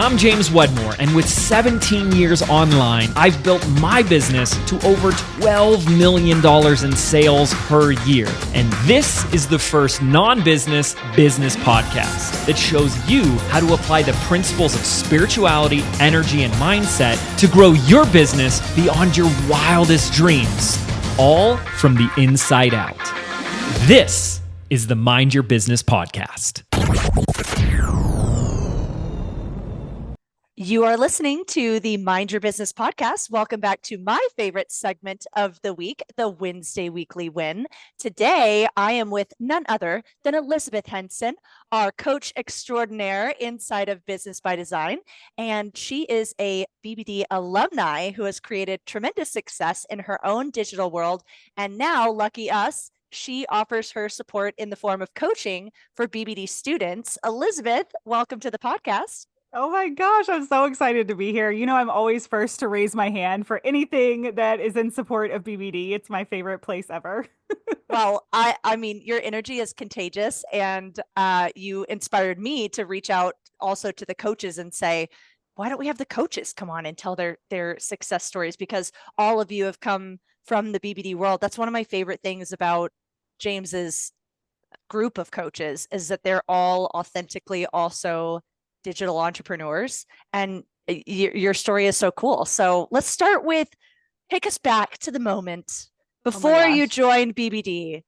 I'm James Wedmore, and with 17 years online, I've built my business to over $12 million in sales per year. And this is the first non-business business podcast that shows you how to apply the principles of spirituality, energy, and mindset to grow your business beyond your wildest dreams, all from the inside out. This is the Mind Your Business podcast. You are listening to the Mind Your Business podcast. Welcome back to my favorite segment of the week, the Wednesday Weekly Win. Today, I am with none other than Elizabeth Henson, our coach extraordinaire inside of Business by Design. And she is a BBD alumni who has created tremendous success in her own digital world. And now, lucky us, she offers her support in the form of coaching for BBD students. Elizabeth, welcome to the podcast. Oh my gosh, I'm so excited to be here. You know, I'm always first to raise my hand for anything that is in support of BBD. It's my favorite place ever. Well, I mean, your energy is contagious, and you inspired me to reach out also to the coaches and say, why don't we have the coaches come on and tell their success stories? Because all of you have come from the BBD world. That's one of my favorite things about James's group of coaches is that they're all authentically also digital entrepreneurs, and your story is so cool. So let's start with, take us back to the moment before you joined BBD.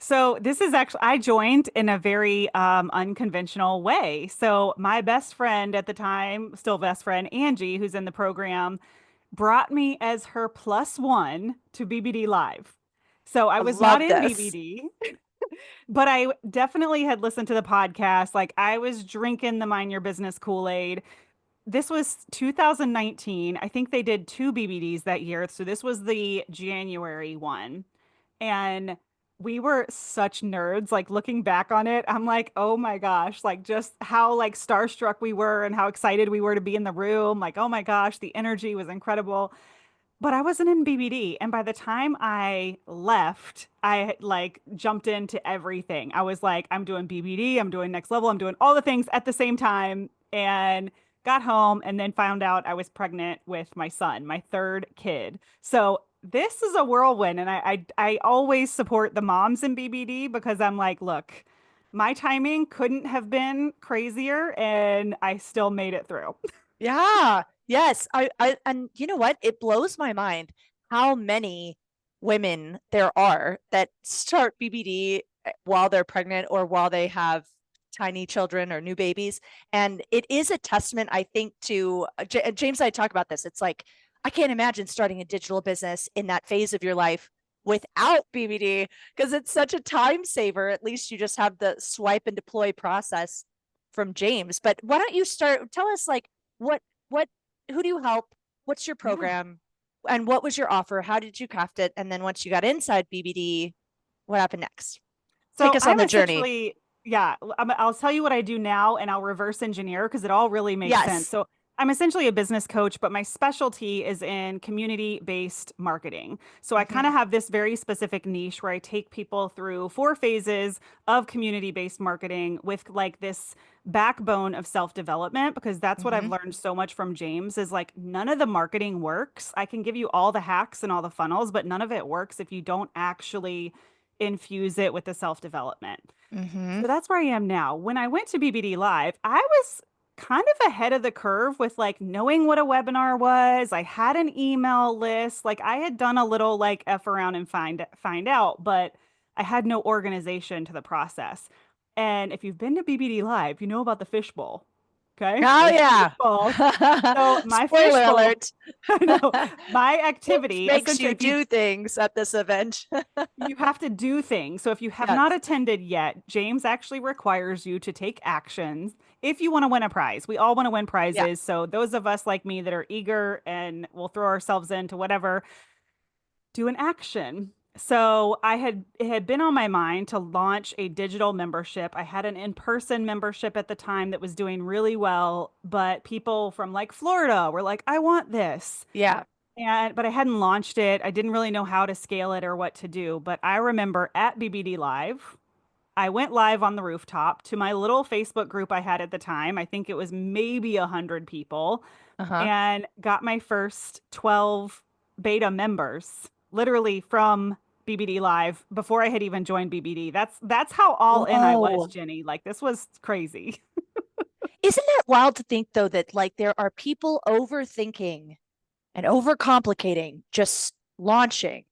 So this is actually, I joined in a very unconventional way. So my best friend at the time, still best friend, Angie, who's in the program, brought me as her +1 to BBD Live. So I was not in BBD. But I definitely had listened to the podcast. Like, I was drinking the Mind Your Business Kool-Aid. This was 2019. I think they did 2 BBDs that year. So this was the January one. And we were such nerds. Like, looking back on it, I'm like, oh my gosh, like just how like starstruck we were and how excited we were to be in the room. Like, oh my gosh, the energy was incredible. But I wasn't in BBD. And by the time I left, I like jumped into everything. I was like, I'm doing BBD, I'm doing next level, I'm doing all the things at the same time, and got home and then found out I was pregnant with my son, my 3rd kid. So this is a whirlwind. And I always support the moms in BBD because I'm like, look, my timing couldn't have been crazier and I still made it through. Yeah. Yes. And you know what? It blows my mind how many women there are that start BBD while they're pregnant or while they have tiny children or new babies. And it is a testament, I think, to James and I talk about this. It's like, I can't imagine starting a digital business in that phase of your life without BBD because it's such a time saver. At least you just have the swipe and deploy process from James. But why don't you tell us like who do you help? What's your program? And what was your offer? How did you craft it? And then once you got inside BBD, what happened next? So take us on the journey. Yeah, I'll tell you what I do now and I'll reverse engineer because it all really makes sense. So I'm essentially a business coach, but my specialty is in community-based marketing. So I kind of have this very specific niche where I take people through 4 phases of community-based marketing with like this backbone of self-development, because that's what I've learned so much from James is like none of the marketing works. I can give you all the hacks and all the funnels, but none of it works if you don't actually infuse it with the self-development. So that's where I am now. When I went to BBD Live, I was kind of ahead of the curve with like knowing what a webinar was. I had an email list. Like I had done a little like F around and find out, but I had no organization to the process. And if you've been to BBD Live, you know about the fishbowl. Okay. Oh yeah. So my spoiler alert. I know, my activity makes you do things at this event. You have to do things. So if you have not attended yet, James actually requires you to take actions if you want to win a prize. We all want to win prizes. Yeah. So those of us like me that are eager and will throw ourselves into whatever, do an action. So it had been on my mind to launch a digital membership. I had an in-person membership at the time that was doing really well, but people from like Florida were like, I want this. Yeah. But I hadn't launched it. I didn't really know how to scale it or what to do. But I remember at BBD Live, I went live on the rooftop to my little Facebook group I had at the time. I think it was maybe 100 people, Uh-huh. and got my first 12 beta members literally from BBD Live before I had even joined BBD. That's how all in I was, Whoa. Jenny. Like this was crazy. Isn't that wild to think though that like there are people overthinking and overcomplicating just launching.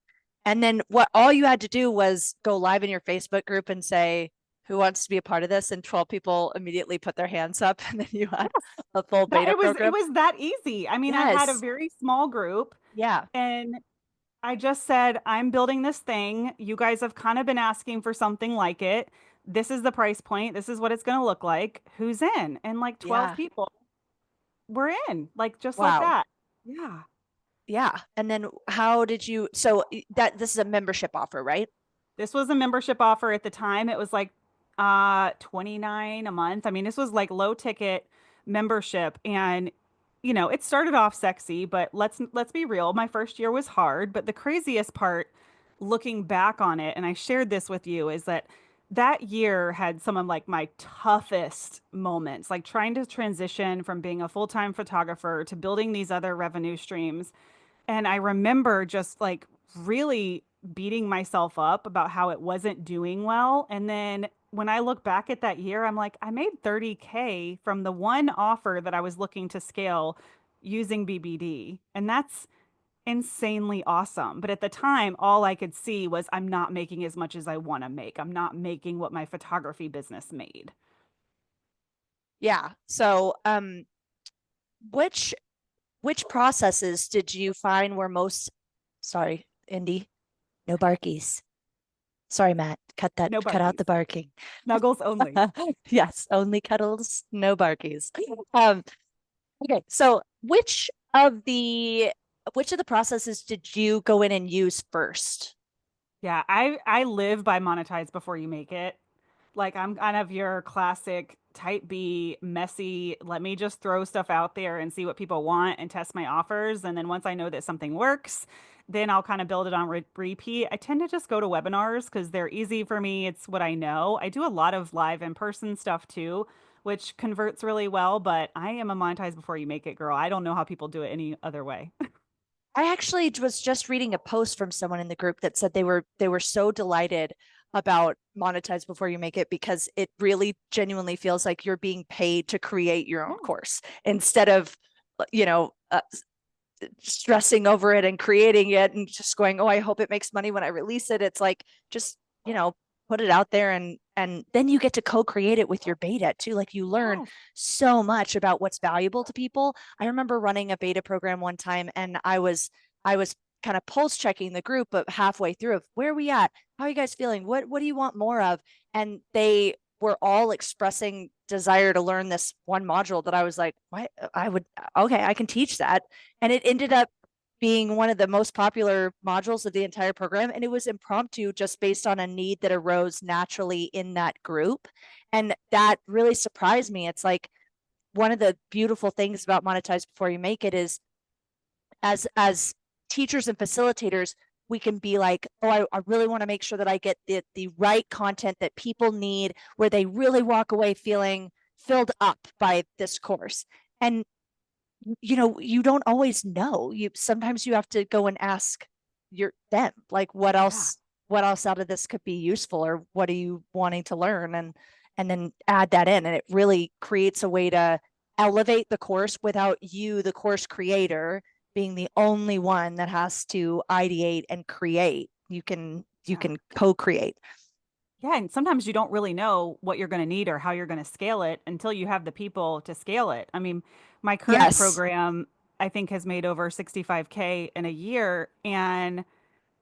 And then what all you had to do was go live in your Facebook group and say, who wants to be a part of this? And 12 people immediately put their hands up and then you had a full That beta it program. was that easy. I mean, I had a Yes. very small group Yeah. and I just said, I'm building this thing. You guys have kind of been asking for something like it. This is the price point. This is what it's going to look like. Who's in? And like 12 Yeah. people were in, like just like Wow. that. Yeah. Yeah. And then how did you, so that this is a membership offer, right? This was a membership offer at the time. It was like 29 a month. I mean, this was like low ticket membership and it started off sexy, but let's be real. My first year was hard, but the craziest part looking back on it, and I shared this with you, is that that year had some of like my toughest moments, like trying to transition from being a full-time photographer to building these other revenue streams. And I remember just like really beating myself up about how it wasn't doing well. And then when I look back at that year, I'm like, I made 30K from the one offer that I was looking to scale using BBD. And that's insanely awesome. But at the time, all I could see was I'm not making as much as I want to make. I'm not making what my photography business made. Yeah. So, which which processes did you find were most, sorry, Indy, no barkies. Sorry, Matt, No cut out the barkies, barking. snuggles only. Yes, only cuddles, no barkies. Um, okay, so which of the processes did you go in and use first? Yeah, I live by monetize before you make it. Like I'm kind of your classic type B, messy, let me just throw stuff out there and see what people want and test my offers. And then once I know that something works, then I'll kind of build it on repeat. I tend to just go to webinars because they're easy for me. It's what I know. I do a lot of live in-person stuff too, which converts really well, but I am a monetize before you make it girl. I don't know how people do it any other way. I actually was just reading a post from someone in the group that said they were so delighted about monetize before you make it because it really genuinely feels like you're being paid to create your own Yeah. course instead of you know uh, stressing over it and creating it and just going, oh, I hope it makes money when I release it. It's like just put it out there and then you get to co-create it with your beta too. Like you learn Yes. so much about what's valuable to people. I remember running a beta program one time and I was kind of pulse checking the group but halfway through of where are we at, how are you guys feeling, what do you want more of, and they were all expressing desire to learn this one module that I was like, what, I would, okay, I can teach that. And it ended up being one of the most popular modules of the entire program. And it was impromptu just based on a need that arose naturally in that group. And that really surprised me. It's like one of the beautiful things about monetize before you make it is as teachers and facilitators, we can be like, oh, I really want to make sure that I get the right content that people need, where they really walk away feeling filled up by this course. And you don't always know. You sometimes you have to go and ask them, like, Yeah. what else out of this could be useful, or what are you wanting to learn, and then add that in, and it really creates a way to elevate the course without you, the course creator, being the only one that has to ideate and create. You Yeah. can co-create. Yeah, and sometimes you don't really know what you're going to need or how you're going to scale it until you have the people to scale it. I mean, my current Yes. program, I think, has made over 65K in a year, and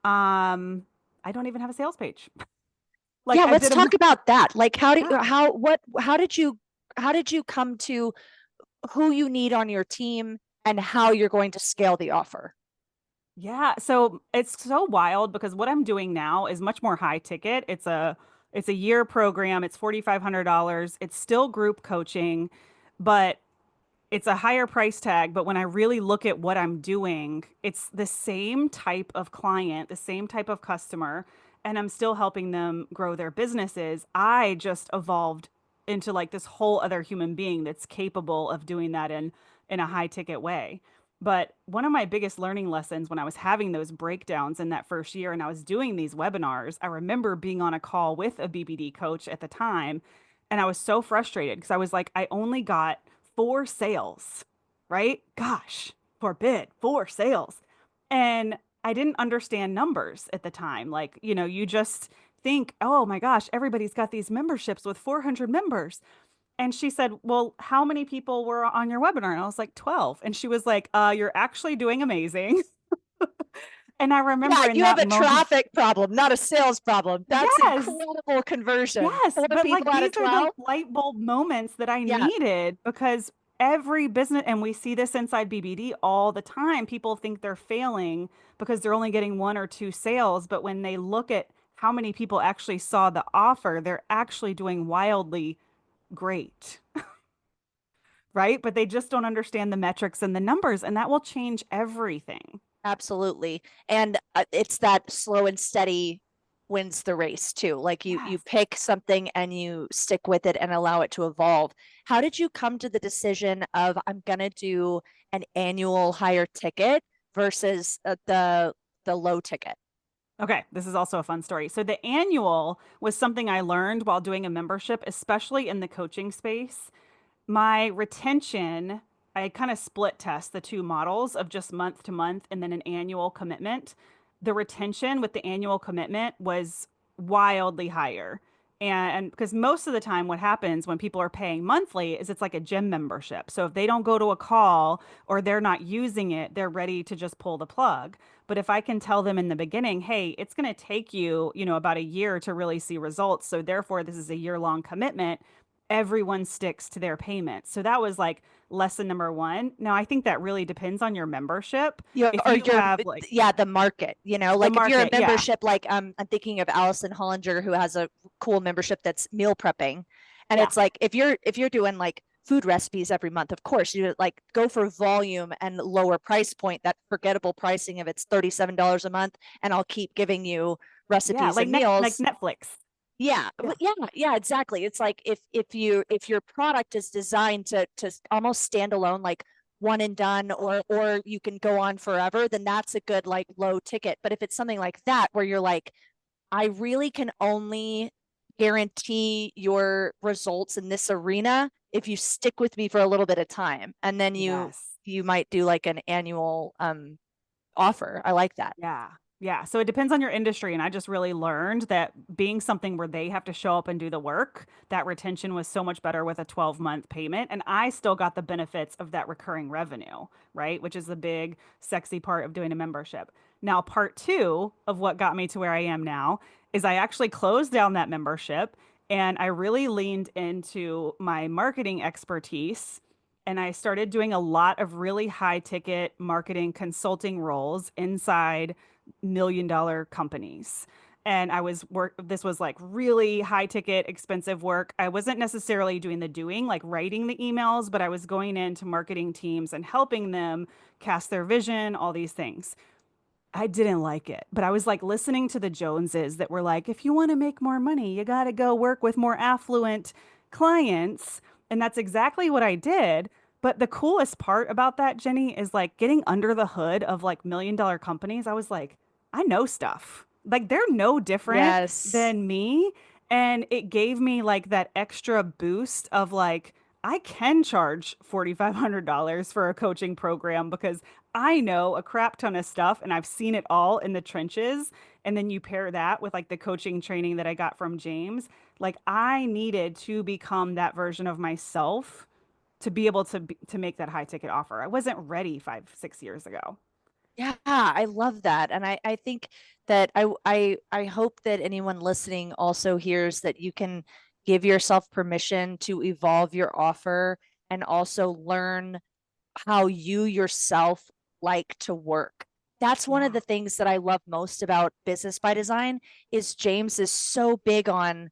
um, I don't even have a sales page. Like Yeah, I let's did a, talk about that. Like yeah, how did you come to who you need on your team and how you're going to scale the offer? yeah. So it's so wild because what I'm doing now is much more high ticket. It's a year program. It's $4,500. It's still group coaching, but it's a higher price tag, but when I really look at what I'm doing, it's the same type of client, the same type of customer. and I'm still helping them grow their businesses. I just evolved into like this whole other human being that's capable of doing that in a high ticket way. But one of my biggest learning lessons when I was having those breakdowns in that first year and I was doing these webinars, I remember being on a call with a BBD coach at the time. And I was so frustrated because I was like, I only got 4 sales, right? Gosh, forbid, 4 sales. And I didn't understand numbers at the time. Like, you just think, oh my gosh, everybody's got these memberships with 400 members. And she said, well, how many people were on your webinar? And I was like, 12. And she was like, you're actually doing amazing. And I remember Yeah, in you have that a moment, traffic problem, not a sales problem. That's yes, incredible conversion. yes. 4 But like people out these of are the 12. light bulb moments that I Yeah. needed because every business, and we see this inside BBD all the time, people think they're failing because they're only getting 1 or 2 sales. But when they look at how many people actually saw the offer, they're actually doing wildly great. Right? But they just don't understand the metrics and the numbers, and that will change everything. Absolutely. And it's that slow and steady wins the race too. Like you Yes. pick something and you stick with it and allow it to evolve. How did you come to the decision of I'm going to do an annual higher ticket versus the low ticket? Okay, this is also a fun story. So the annual was something I learned while doing a membership, especially in the coaching space. My retention, I kind of split test the two models of just month to month and then an annual commitment. The retention with the annual commitment was wildly higher. And because most of the time, what happens when people are paying monthly is it's like a gym membership. So if they don't go to a call or they're not using it, they're ready to just pull the plug. But if I can tell them in the beginning, hey, it's going to take you, about a year to really see results. So therefore, this is a year-long commitment, everyone sticks to their payments. So that was like lesson number one. Now, I think that really depends on your membership. Your If or you your have like yeah, the market, the like if you're a market, yeah, membership, like I'm thinking of Allison Hollinger, who has a cool membership that's meal prepping. And yeah, it's like if you're doing like food recipes every month, of course you like go for volume and lower price point, that forgettable pricing of it's $37 a month, and I'll keep giving you yeah, recipes like and like meals. Netflix. Yeah, Yeah, yeah, exactly. It's like if your product is designed to almost stand alone, like one and done, or you can go on forever, then that's a good like low ticket. But if it's something like that where you're like, I really can only guarantee your results in this arena if you stick with me for a little bit of time, and then yes. you might do like an annual offer. I like that. Yeah. Yeah. So it depends on your industry. And I just really learned that being something where they have to show up and do the work, that retention was so much better with a 12-month payment. And I still got the benefits of that recurring revenue, right? Which is the big, sexy part of doing a membership. Now, part two of what got me to where I am now is I actually closed down that membership and I really leaned into my marketing expertise and I started doing a lot of really high ticket marketing consulting roles inside million-dollar companies. And this was like really high ticket, expensive work. I wasn't necessarily doing the doing, like writing the emails, but I was going into marketing teams and helping them cast their vision, all these things. I didn't like it, but I was like listening to the Joneses that were like, if you want to make more money, you got to go work with more affluent clients. And that's exactly what I did. But the coolest part about that, Jenny, is like getting under the hood of like million-dollar companies. I was like, I know stuff. Like they're no different Yes. than me. And it gave me like that extra boost of like, I can charge $4,500 for a coaching program because I know a crap ton of stuff and I've seen it all in the trenches. And then you pair that with like the coaching training that I got from James. Like I needed to become that version of myself to be able to make that high ticket offer. I wasn't ready 5, 6 years ago. Yeah, I love that. And I think that I hope that anyone listening also hears that you can give yourself permission to evolve your offer and also learn how you yourself like to work. That's one of Yeah. the things that I love most about Business by Design is James is so big on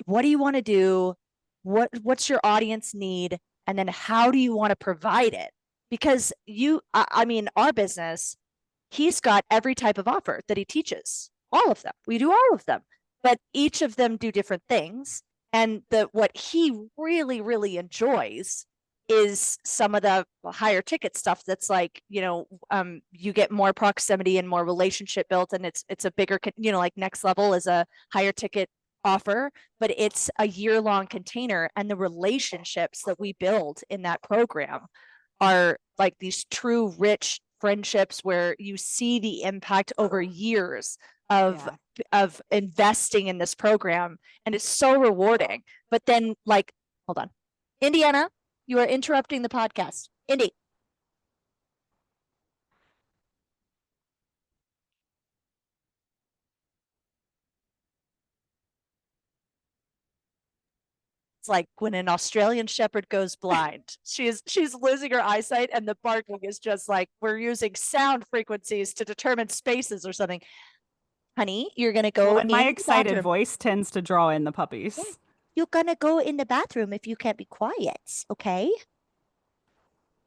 what do you want to do? What's your audience need? And then how do you want to provide it? Because I mean, our business, he's got every type of offer that he teaches. all of them. We do all of them, but each of them do different things. And what he really, really enjoys is some of the higher ticket stuff that's like, you get more proximity and more relationship built, and it's a bigger, like Next Level is a higher ticket offer, but it's a year-long container, and the relationships that we build in that program are like these true rich friendships where you see the impact over years of investing in this program, and it's so rewarding. But then, like, hold on, Indiana, you are interrupting the podcast. Indy. It's like when an Australian shepherd goes blind. She's losing her eyesight, and the barking is just like, we're using sound frequencies to determine spaces or something. Honey, you're gonna go. Well, and my excited voice tends to draw in the puppies. You're gonna go in the bathroom if you can't be quiet, okay?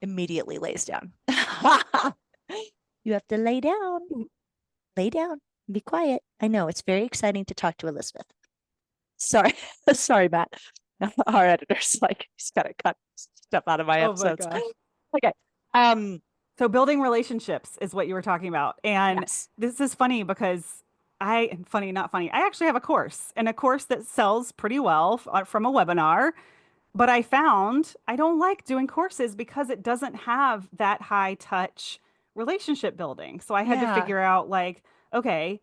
Immediately lays down. You have to lay down. Lay down. Be quiet. I know it's very exciting to talk to Elizabeth. Sorry, sorry, Matt. Our editor's like, he's gotta cut stuff out of my episodes. Okay. So building relationships is what you were talking about. And this is funny because not funny. I actually have a course that sells pretty well from a webinar, but I found I don't like doing courses because it doesn't have that high touch relationship building. So I had to figure out, like, okay,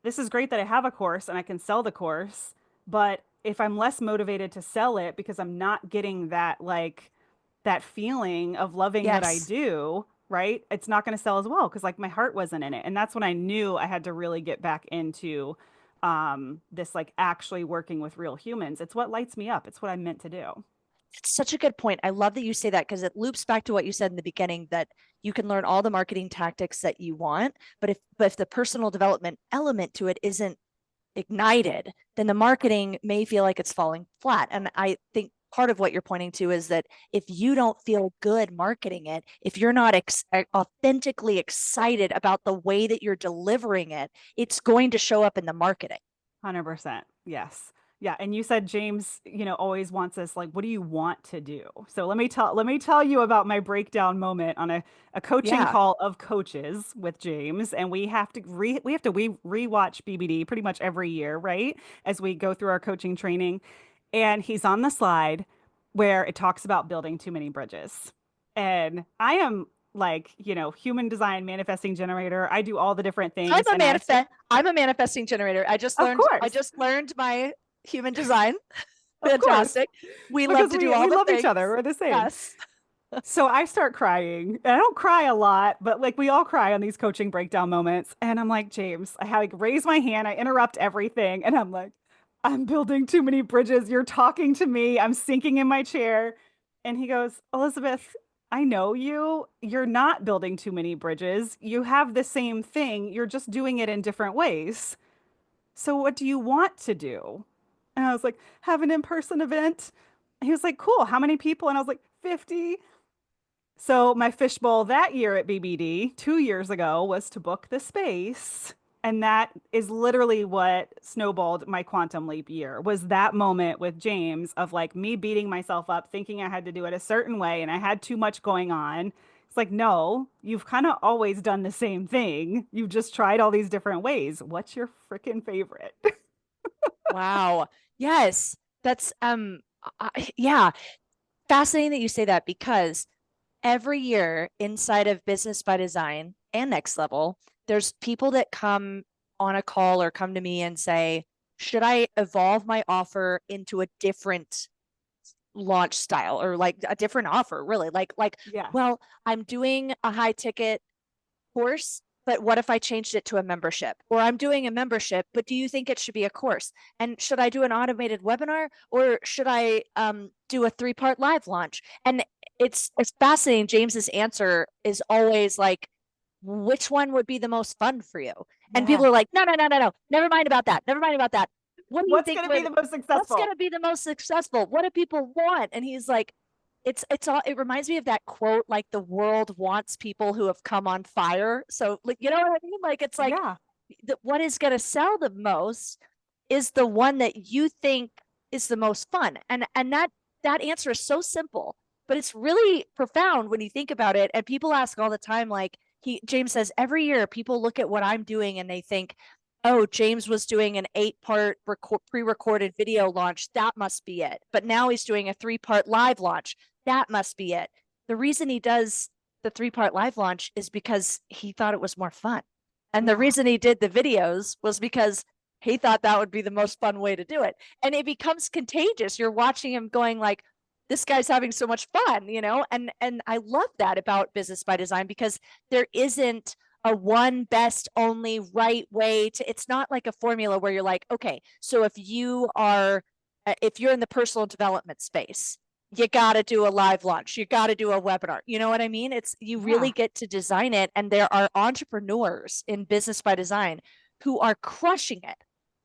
this is great that I have a course and I can sell the course, but if I'm less motivated to sell it because I'm not getting that, like, that feeling of loving what I do, right? It's not going to sell as well because, like, my heart wasn't in it. And that's when I knew I had to really get back into this, like, actually working with real humans. It's what lights me up. It's what I'm meant to do. It's such a good point. I love that you say that because it loops back to what you said in the beginning, that you can learn all the marketing tactics that you want, but if the personal development element to it isn't ignited, then the marketing may feel like it's falling flat. And I think part of what you're pointing to is that if you don't feel good marketing it, if you're not authentically excited about the way that you're delivering it, it's going to show up in the marketing. 100%. Yes. Yeah. And you said James, always wants us, like, what do you want to do? So let me tell you about my breakdown moment on a coaching call of coaches with James. And we have to rewatch BBD pretty much every year, right? As we go through our coaching training. And he's on the slide where it talks about building too many bridges. And I am, like, human design manifesting generator. I do all the different things. I'm a manifesting generator. I just learned my human design. Fantastic. We love to do all the things. We love each other. We're the same. Yes. So I start crying. And I don't cry a lot, but, like, we all cry on these coaching breakdown moments. And I'm like, James, I like raise my hand. I interrupt everything. And I'm like, I'm building too many bridges. You're talking to me. I'm sinking in my chair. And he goes, Elizabeth, I know you. You're not building too many bridges. You have the same thing. You're just doing it in different ways. So what do you want to do? And I was like, have an in-person event. And he was like, cool. How many people? And I was like, 50. So my fishbowl that year at BBD 2 years ago was to book the space. And that is literally what snowballed my quantum leap year, was that moment with James of, like, me beating myself up, thinking I had to do it a certain way and I had too much going on. It's like, no, you've kind of always done the same thing. You've just tried all these different ways. What's your freaking favorite? Wow. Yes. That's, fascinating that you say that, because every year inside of Business by Design and Next Level, there's people that come on a call or come to me and say, should I evolve my offer into a different launch style, or like a different offer, really? Well, I'm doing a high ticket course, but what if I changed it to a membership? Or I'm doing a membership, but do you think it should be a course? And should I do an automated webinar, or should I do a 3-part live launch? And it's fascinating. James's answer is always like, which one would be the most fun for you? And people are like, no. Never mind about that. What do you think? What's going to be the most successful? What's going to be the most successful? What do people want? And he's like, it reminds me of that quote, like, the world wants people who have come on fire. So, like, you know what I mean? Like, it's like, what is going to sell the most is the one that you think is the most fun. And that answer is so simple, but it's really profound when you think about it. And people ask all the time, like James says, every year people look at what I'm doing and they think, oh, James was doing an 8-part pre-recorded video launch. That must be it. But now he's doing a 3-part live launch. That must be it. The reason he does the 3-part live launch is because he thought it was more fun. And the reason he did the videos was because he thought that would be the most fun way to do it. And it becomes contagious. You're watching him going like, this guy's having so much fun, and I love that about Business by Design, because there isn't a one best only right way to, it's not like a formula where you're like, okay, so if you're in the personal development space, you got to do a live launch, you got to do a webinar. You know what I mean? You really get to design it. And there are entrepreneurs in Business by Design who are crushing it,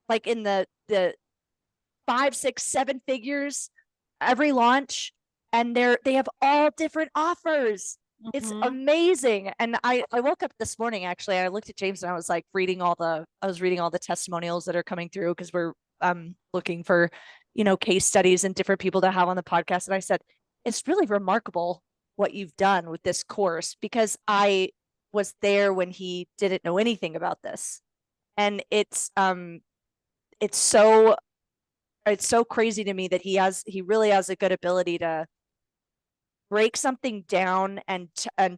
like in the 5, 6, 7 figures every launch, and they have all different offers. It's amazing. And I woke up this morning, actually, I looked at James and I was like reading all the testimonials that are coming through, because we're looking for, case studies and different people to have on the podcast. And I said, it's really remarkable what you've done with this course, because I was there when he didn't know anything about this. And it's so crazy to me that he really has a good ability to break something down and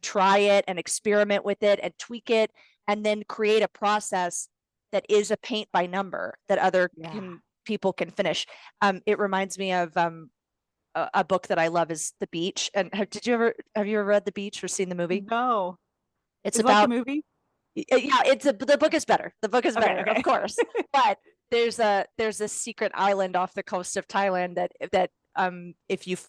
try it and experiment with it and tweak it, and then create a process that is a paint by number that other people can finish. It reminds me of a book that I love is The Beach. And have you ever read The Beach or seen the movie? No. It's Is it about like the movie? Yeah, the book is better. The book is better, Okay. of course. But there's a secret island off the coast of Thailand that if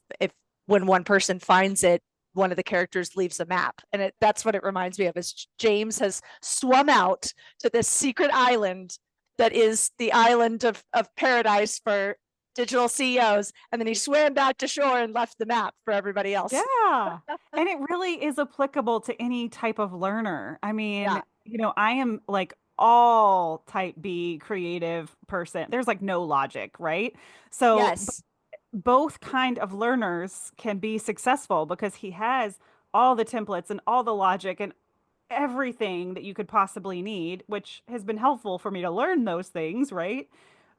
when one person finds it, one of the characters leaves a map, and that's what it reminds me of. Is James has swum out to this secret island that is the island of paradise for digital CEOs, and then he swam back to shore and left the map for everybody else. Yeah. And it really is applicable to any type of learner. I mean, I am like all type B creative person. There's like no logic, right? So Yes. both kind of learners can be successful because he has all the templates and all the logic and everything that you could possibly need, which has been helpful for me to learn those things, right?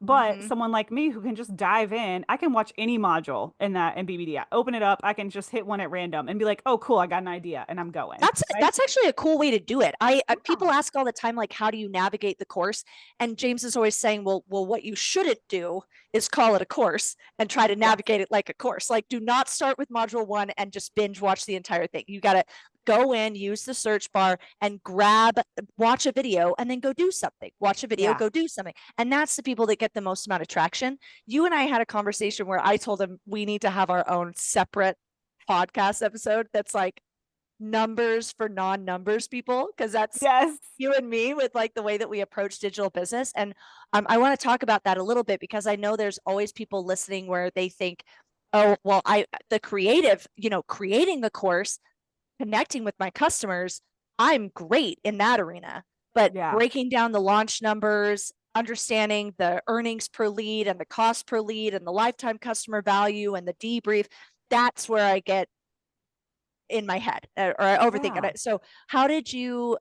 But someone like me who can just dive in, I can watch any module in BBD. I open it up, I can just hit one at random and be like, "Oh, cool, I got an idea," and I'm going. That's actually a cool way to do it. People ask all the time, like, how do you navigate the course? And James is always saying, well, what you shouldn't do is call it a course and try to navigate it like a course. Like, do not start with module 1 and just binge watch the entire thing. You got to go in, use the search bar, and watch a video, and then go do something. Watch a video, go do something. And that's the people that get the most amount of traction. You and I had a conversation where I told him we need to have our own separate podcast episode that's like numbers for non-numbers people, because that's you and me with like the way that we approach digital business. And I want to talk about that a little bit, because I know there's always people listening where they think, oh, well, the creative, creating the course, connecting with my customers, I'm great in that arena. But breaking down the launch numbers, understanding the earnings per lead and the cost per lead and the lifetime customer value and the debrief, that's where I get in my head or I overthink it. So how did you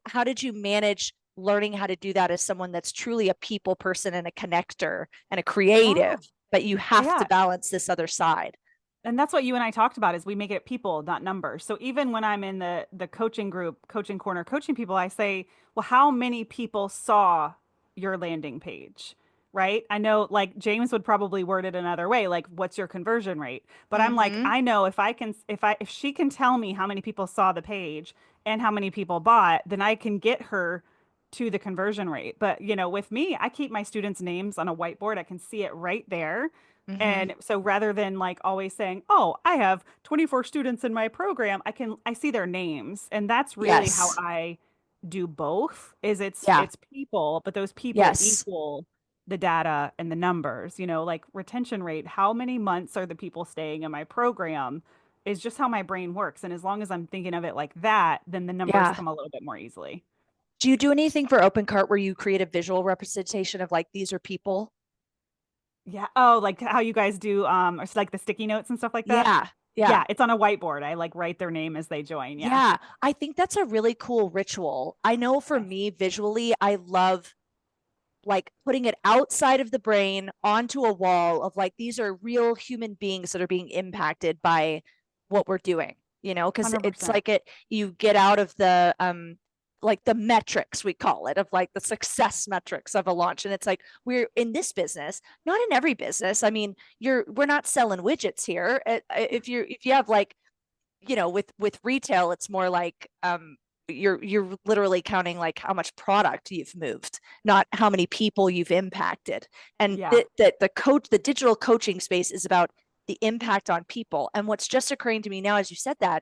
manage learning how to do that as someone that's truly a people person and a connector and a creative, but you have to balance this other side? And that's what you and I talked about, is we make it people, not numbers. So even when I'm in the coaching group, coaching corner, coaching people, I say, well, how many people saw your landing page? Right? I know like James would probably word it another way, like what's your conversion rate? But I'm like, I know if she can tell me how many people saw the page and how many people bought, then I can get her to the conversion rate. But with me, I keep my students' names on a whiteboard. I can see it right there. And so rather than like always saying, oh, I have 24 students in my program, I see their names. And that's really how I do both, is it's people, but those people equal the data and the numbers, like retention rate, how many months are the people staying in my program, is just how my brain works. And as long as I'm thinking of it like that, then the numbers come a little bit more easily. Do you do anything for Open Cart where you create a visual representation of like these are people? Yeah. Oh, like how you guys do or like the sticky notes and stuff like that? Yeah. Yeah. Yeah, it's on a whiteboard. I like write their name as they join. Yeah. Yeah. I think that's a really cool ritual. I know for Yes. me visually, I love like putting it outside of the brain onto a wall of like these are real human beings that are being impacted by what we're doing, because it's 100%. like you get out of the like the metrics we call it of like the success metrics of a launch, and it's like we're in this business, not in every business. I mean, we're not selling widgets here. If you have like, with retail, it's more like you're literally counting like how much product you've moved, not how many people you've impacted. And Yeah. the digital coaching space is about the impact on people. And what's just occurring to me now, as you said that,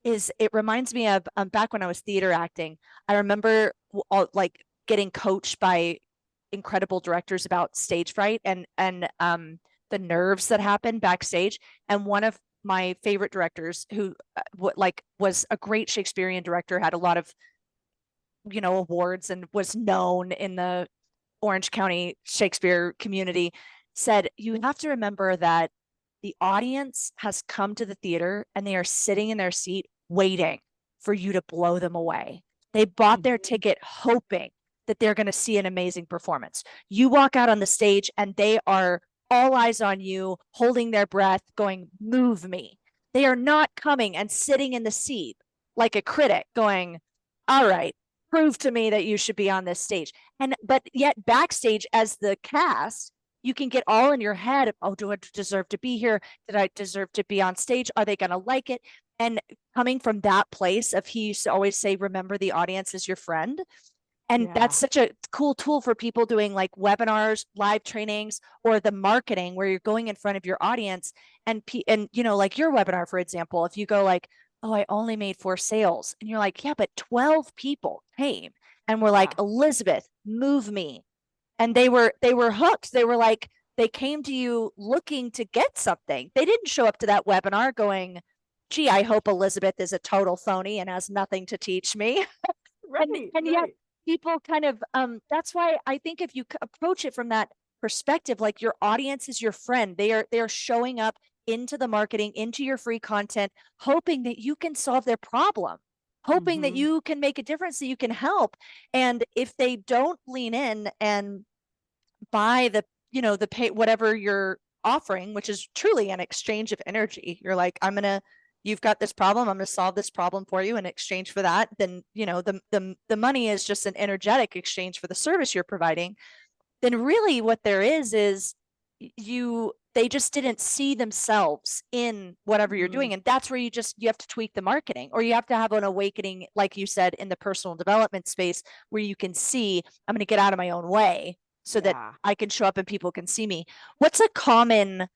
is it reminds me of back when I was theater acting. I remember like getting coached by incredible directors about stage fright and the nerves that happen backstage. And one of my favorite directors, who like was a great Shakespearean director, had a lot of awards and was known in the Orange County Shakespeare community, said you have to remember that the audience has come to the theater and they are sitting in their seat waiting for you to blow them away. They bought their Mhm. ticket hoping that they're going to see an amazing performance. You walk out on the stage and they are all eyes on you, holding their breath, going, move me. They are not coming and sitting in the seat like a critic going, all right, prove to me that you should be on this stage. But yet backstage as the cast, you can get all in your head of, oh, do I deserve to be here? Did I deserve to be on stage? Are they going to like it? And coming from that place of, he used to always say, remember the audience is your friend. And Yeah. that's such a cool tool for people doing like webinars, live trainings, or the marketing where you're going in front of your audience. And like your webinar, for example, if you go like, oh, I only made 4 sales, and you're like, yeah, but 12 people came and were like, Yeah. Elizabeth, move me. And they were hooked. They were like, they came to you looking to get something. They didn't show up to that webinar going, gee, I hope Elizabeth is a total phony and has nothing to teach me. and Right. and yet Right. people kind of that's why I think if you approach it from that perspective, like your audience is your friend, they are showing up into the marketing, into your free content, hoping that you can solve their problem, hoping that Hmm. you can make a difference, that you can help. And if they don't lean in and buy the pay whatever you're offering, which is truly an exchange of energy, you're like, you've got this problem, I'm going to solve this problem for you in exchange for that, then the money is just an energetic exchange for the service you're providing. Then really what there is they just didn't see themselves in whatever you're Hmm. doing. And that's where you have to tweak the marketing, or you have to have an awakening, like you said, in the personal development space, where you can see, I'm going to get out of my own way so that Yeah. I can show up and people can see me. What's a common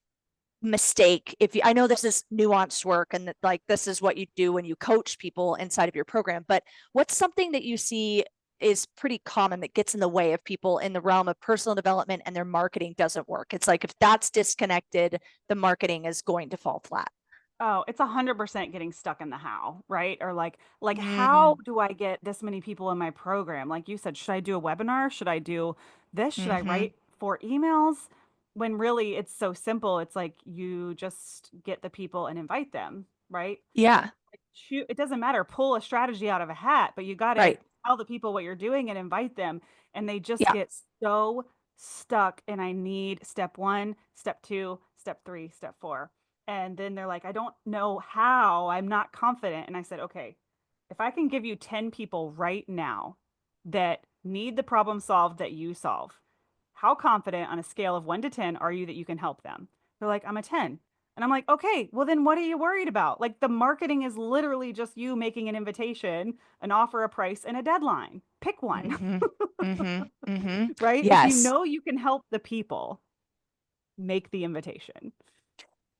mistake, I know this is nuanced work and that, like, this is what you do when you coach people inside of your program, but what's something that you see is pretty common that gets in the way of people in the realm of personal development and their marketing doesn't work? It's like, if that's disconnected, the marketing is going to fall flat. Oh, it's 100% getting stuck in the how, right? Or like how Mm-hmm. do I get this many people in my program? Like you said, should I do a webinar? Should I do this? Should I Mm-hmm. write 4 emails? When really it's so simple. It's like you just get the people and invite them, right? Yeah. Shoot, it doesn't matter. Pull a strategy out of a hat, but you got to Right. tell the people what you're doing and invite them. And they just Yeah. get so stuck. And I need step one, step two, step three, step four. And then they're like, I don't know how. I'm not confident. And I said, okay, if I can give you 10 people right now that need the problem solved that you solve, how confident on a scale of 1 to 10 are you that you can help them? They're like, I'm a 10. And I'm like, okay, well, then what are you worried about? Like, the marketing is literally just you making an invitation, an offer, a price, and a deadline. Pick one, Mm-hmm. Mm-hmm. Mm-hmm. right? If you Yes. know you can help the people, make the invitation.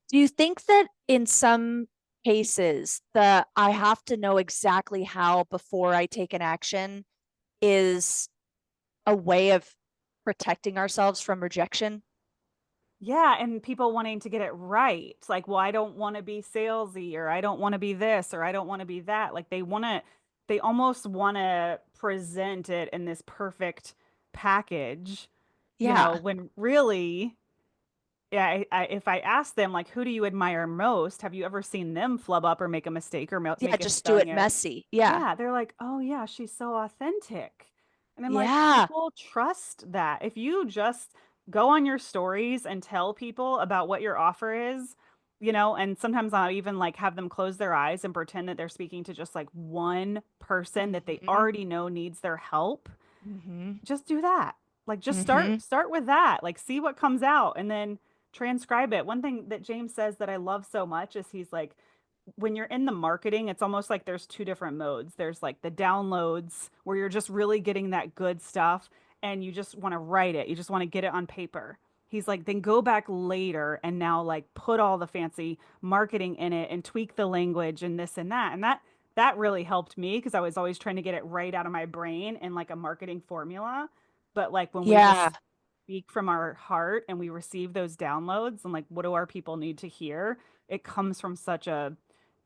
Do you think that in some cases, the I have to know exactly how before I take an action is a way of protecting ourselves from rejection? Yeah, and people wanting to get it right. It's like, well, I don't want to be salesy, or I don't want to be this, or I don't want to be that. Like, they almost want to present it in this perfect package, Yeah. when really, yeah, if I ask them, like, who do you admire most? Have you ever seen them flub up or make a mistake or Yeah. make a Just do spelling it error? messy. Yeah. Yeah, they're like, oh yeah, she's so authentic. And I'm like, Yeah. people trust that. If you just go on your stories and tell people about what your offer is, and sometimes I'll even like have them close their eyes and pretend that they're speaking to just like one person that they Hmm. already know needs their help. Hmm. Just do that. Like just Hmm. start with that. Like see what comes out and then transcribe it. One thing that James says that I love so much is he's like, when you're in the marketing, it's almost like there's two different modes. There's like the downloads where you're just really getting that good stuff and you just want to write it. You just want to get it on paper. He's like, then go back later and now like put all the fancy marketing in it and tweak the language and this and that. And that really helped me because I was always trying to get it right out of my brain in like a marketing formula. But like when we Yeah. just speak from our heart and we receive those downloads and like what do our people need to hear, it comes from such a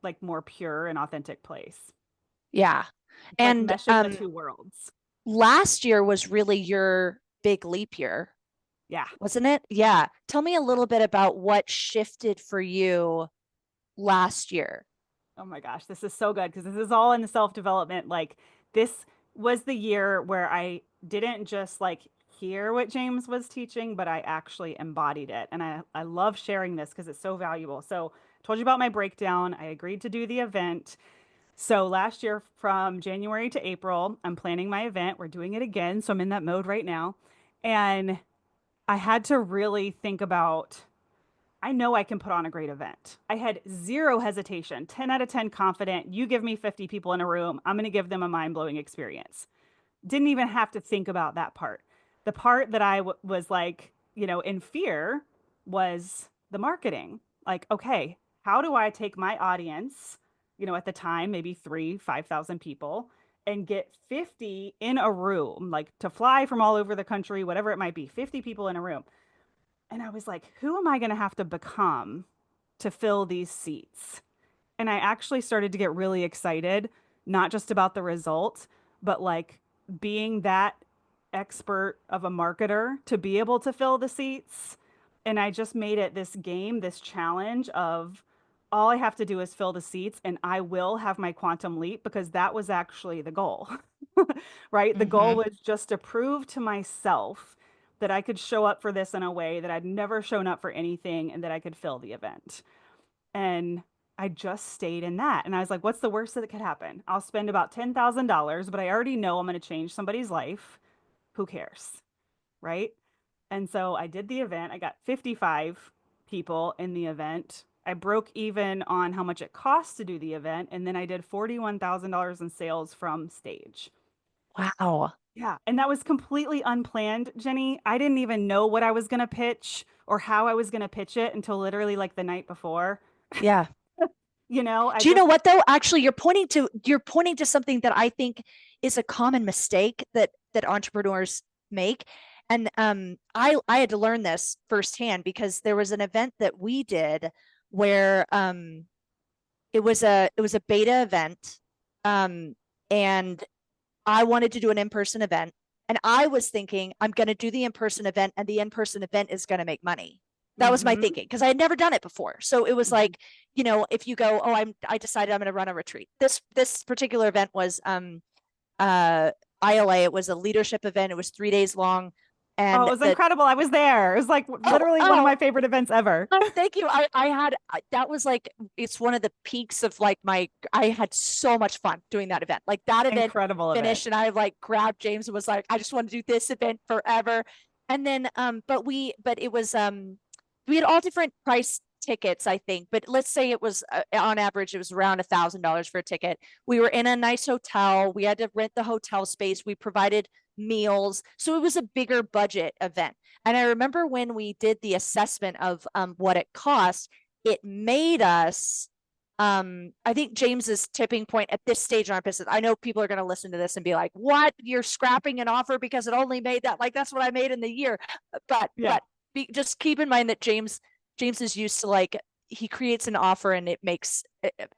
like more pure and authentic place. Yeah. It's like And meshing the two worlds. last year was really your big leap year, Yeah. wasn't it? Yeah. Tell me a little bit about what shifted for you last year. Oh my gosh, this is so good because this is all in the self-development. Like this was the year where I didn't just like hear what James was teaching, but I actually embodied it. And I love sharing this because it's so valuable. So I told you about my breakdown. I agreed to do the event. So last year from January to April, I'm planning my event. We're doing it again. So I'm in that mode right now. And I had to really think about I know I can put on a great event. I had zero hesitation, 10 out of 10 confident. You give me 50 people in a room, I'm going to give them a mind blowing experience. Didn't even have to think about that part. The part that was like, in fear was the marketing. Like, okay, how do I take my audience, at the time, maybe 5,000 people, and get 50 in a room, like to fly from all over the country, whatever it might be, 50 people in a room. And I was like, who am I going to have to become to fill these seats? And I actually started to get really excited, not just about the result, but like being that expert of a marketer to be able to fill the seats. And I just made it this game, this challenge of all I have to do is fill the seats and I will have my quantum leap because that was actually the goal, right? The goal Mm-hmm. was just to prove to myself that I could show up for this in a way that I'd never shown up for anything and that I could fill the event. And I just stayed in that. And I was like, what's the worst that could happen? I'll spend about $10,000, but I already know I'm going to change somebody's life. Who cares? Right. And so I did the event. I got 55 people in the event. I broke even on how much it cost to do the event. And then I did $41,000 in sales from stage. Wow. Yeah. And that was completely unplanned, Jenny. I didn't even know what I was going to pitch or how I was going to pitch it until literally like the night before. Yeah. I Do you just, know what though? Actually, you're pointing to something that I think is a common mistake that entrepreneurs make. And I had to learn this firsthand because there was an event that we did where it was a beta event, and I wanted to do an in-person event, and I was thinking I'm going to do the in-person event, and the in-person event is going to make money. That was my mm-hmm, thinking because I had never done it before. So it was mm-hmm, like, if you go, oh, I decided I'm going to run a retreat. This particular event was uh ILA. It was a leadership event. It was 3 days long, oh, it and was incredible. I was there. It was like oh literally one of oh my favorite events ever. oh, thank you. I had that was like it's one of the peaks of like I had so much fun doing that event. Like that event Incredible event. finished and I like grabbed James and was like, I just want to do this event forever. And then but it was we had all different price tickets, I think, but let's say it was on average it was around $1,000 for a ticket. We were in a nice hotel. We had to rent the hotel space. We provided meals. So it was a bigger budget event. And I remember when we did the assessment of what it cost, it made us, I think James's tipping point at this stage in our business. I know people are going to listen to this and be like, what? You're scrapping an offer because it only made that? Like, that's what I made in the year. But, Yeah. but just keep in mind that James is used to like, he creates an offer and it makes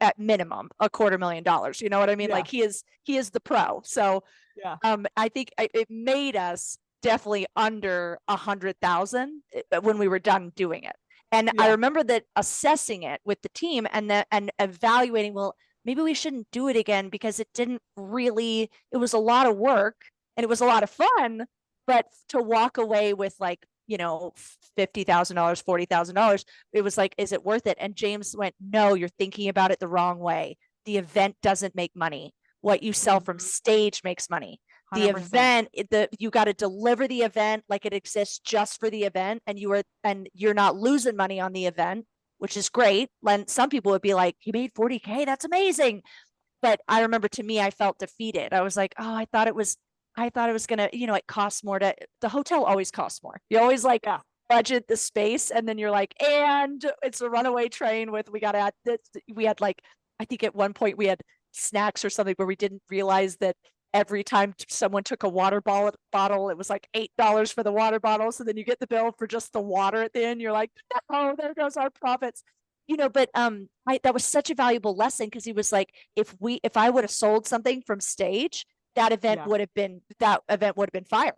at minimum $250,000. You know what I mean? Yeah. Like he is the pro. So Yeah. I think it made us definitely under 100,000 when we were done doing it. And I Yeah. remember that assessing it with the team and evaluating, well, maybe we shouldn't do it again because it was a lot of work and it was a lot of fun, but to walk away with like, $50,000, $40,000, it was like, is it worth it? And James went, no, you're thinking about it the wrong way. The event doesn't make money. What you sell from stage makes money. The 100%. event, you got to deliver the event like it exists just for the event, and you're not losing money on the event, which is great. And some people would be like, you made 40K, that's amazing. But I remember, to me, I felt defeated. I was like, oh, I thought it was gonna, it costs more the hotel always costs more. You always like budget the space, and then you're like, and it's a runaway train with, we got to add this. We had like, I think at one point we had snacks or something where we didn't realize that every time someone took a water bottle, it was like $8 for the water bottle. So then you get the bill for just the water at the end. You're like, no, there goes our profits. But that was such a valuable lesson, because he was like, if I would have sold something from stage, that event would have been fire,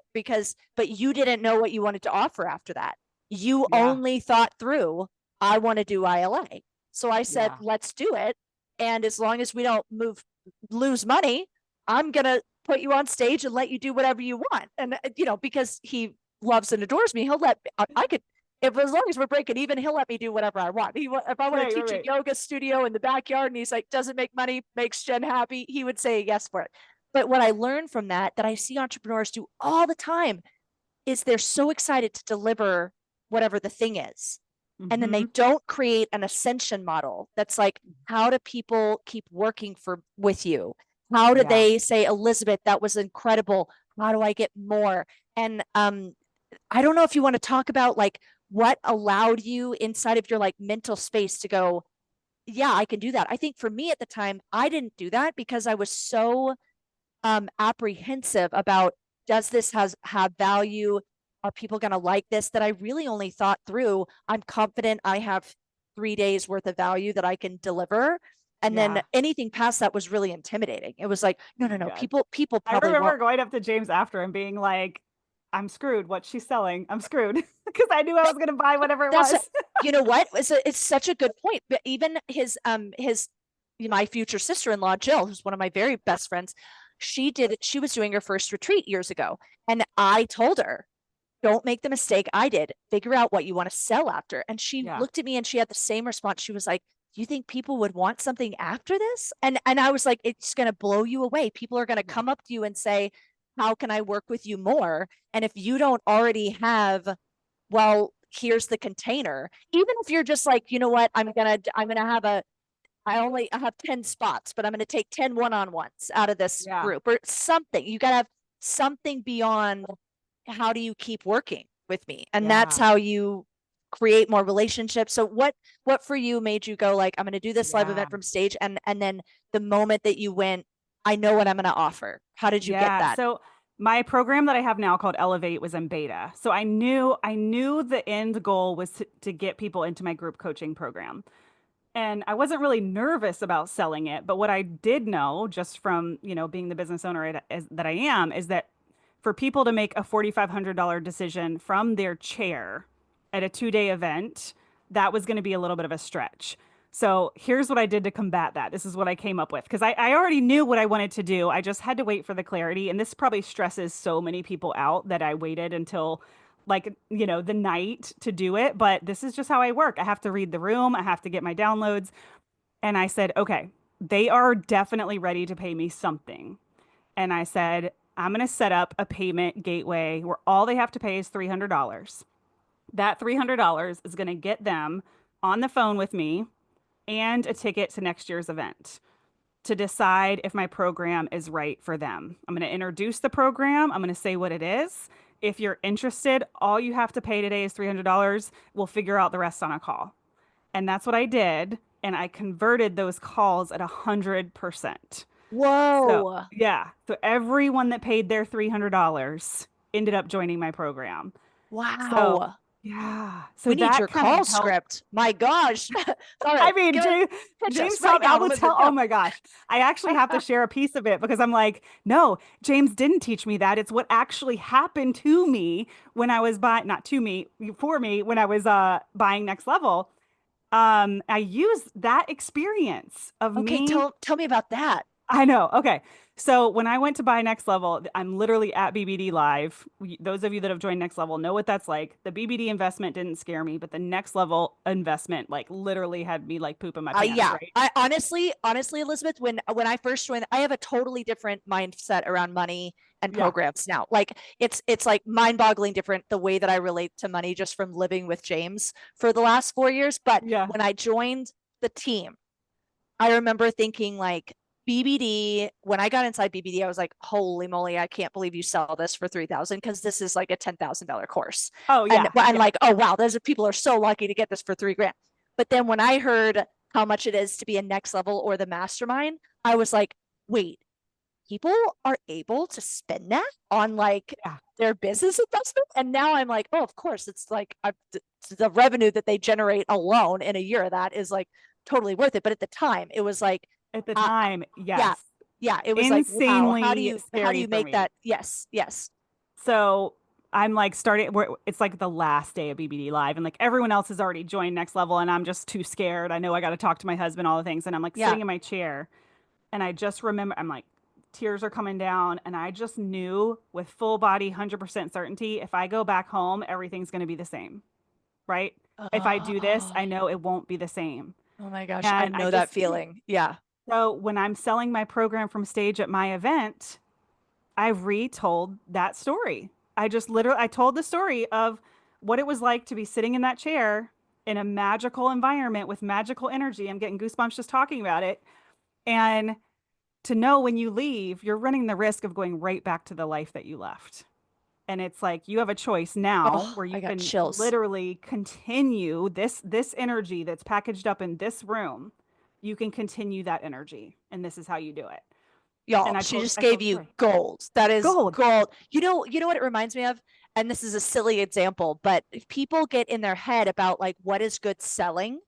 but you didn't know what you wanted to offer after that. You only thought through, I want to do ILA. So I said, let's do it. And as long as we don't lose money, I'm going to put you on stage and let you do whatever you want. And, because he loves and adores me, he'll as long as we're breaking even, he'll let me do whatever I want. If I want to teach a yoga studio in the backyard and he's like, doesn't make money, makes Jen happy, he would say yes for it. But what I learned from that I see entrepreneurs do all the time, is they're so excited to deliver whatever the thing is. And then they don't create an ascension model that's like, how do people keep working with you? How do they say, Elizabeth, that was incredible. How do I get more? And I don't know if you want to talk about like what allowed you inside of your like mental space to go, yeah, I can do that. I think for me at the time, I didn't do that because I was so apprehensive about, does this have value? Are people going to like this? That I really only thought through, I'm confident I have 3 days worth of value that I can deliver. And then anything past that was really intimidating. It was like, no, people probably I remember going up to James after and being like, I'm screwed. What's she selling? I'm screwed. Because I knew I was going to buy whatever it was. You know what? It's such a good point. But even my future sister-in-law, Jill, who's one of my very best friends, she was doing her first retreat years ago. And I told her, don't make the mistake I did. Figure out what you want to sell after. And she looked at me and she had the same response. She was like, do you think people would want something after this? And I was like, it's going to blow you away. People are going to come up to you and say, how can I work with you more? And if you don't already have, well, here's the container. Even if you're just like, you know what, I'm going to have I have 10 spots, but I'm going to take 10 one-on-ones out of this group or something. You got to have something beyond, how do you keep working with me? And that's how you create more relationships. So what for you made you go like, I'm going to do this live event from stage? And then the moment that you went, I know what I'm going to offer. How did you get that? So my program that I have now called Elevate was in beta. So I knew the end goal was to get people into my group coaching program. And I wasn't really nervous about selling it. But what I did know, just from, being the business owner that I am, is that for people to make a $4,500 decision from their chair at a 2-day event, that was going to be a little bit of a stretch. So here's what I did to combat that. This is what I came up with, because I already knew what I wanted to do. I just had to wait for the clarity. And this probably stresses so many people out that I waited until the night to do it. But this is just how I work. I have to read the room. I have to get my downloads. And I said, okay, they are definitely ready to pay me something. And I said, I'm going to set up a payment gateway where all they have to pay is $300. That $300 is going to get them on the phone with me and a ticket to next year's event to decide if my program is right for them. I'm going to introduce the program. I'm going to say what it is. If you're interested, all you have to pay today is $300. We'll figure out the rest on a call. And that's what I did. And I converted those calls at 100%. Whoa. So everyone that paid their $300 ended up joining my program. Wow. So Yeah. So We need that your kind of call helped. script. My gosh. All I right. mean, Pitch James us right taught, I now, will Elizabeth. tell, oh Go. my gosh. I actually have to share a piece of it because I'm like, no, James didn't teach me that. It's what actually happened to me when I was buying, not to me, for me, when I was buying Next Level. I used that experience of Okay, me. tell me about that. I know. Okay. So when I went to buy Next Level, I'm literally at BBD Live. Those of you that have joined Next Level know what that's like. The BBD investment didn't scare me, but the Next Level investment like literally had me like pooping my pants, Yeah. right? I honestly, Elizabeth, when I first joined, I have a totally different mindset around money and Yeah. programs now. Like it's like mind-boggling different the way that I relate to money just from living with James for the last 4 years. But Yeah. when I joined the team, I remember thinking like BBD, when I got inside BBD, I was like, holy moly, I can't believe you sell this for 3,000 because this is like a $10,000 course. Oh And yeah. I'm Yeah. like, oh wow, those people are so lucky to get this for 3 grand. But then when I heard how much it is to be a Next Level or the mastermind, I was like, wait, people are able to spend that on like Yeah. their business investment. And now I'm like, oh, of course, it's like the revenue that they generate alone in a year, that is like totally worth it. But at the time, it was like, At the uh, time, yeah, yes. yeah, it was like, wow, Insanely how do scary you for make me. that? Yes, yes, So I'm like starting where it's like the last day of BBD Live and like everyone else has already joined Next Level and I'm just too scared. I know I got to talk to my husband, all the things. And I'm like yeah. sitting in my chair and I just remember, I'm like, tears are coming down. And I just knew with full body, 100% certainty, if I go back home, everything's going to be the same. Right. If I do this, Oh, I know it won't be the same. oh my gosh, I And I know that just, feeling. Yeah. so when I'm selling my program from stage at my event, I retold that story. I just literally I told the story of what it was like to be sitting in that chair in a magical environment with magical energy. I'm getting goosebumps just talking about it. And to know when you leave, you're running the risk of going right back to the life that you left. And it's like you have a choice now Oh, where I you got can chills. literally continue this energy that's packaged up in this room. You can continue that energy, and this is how you do it. Y'all, And she just I gave told the you story. gold. That is Gold. gold. You know what it reminds me of? And this is a silly example, but if people get in their head about like what is good selling,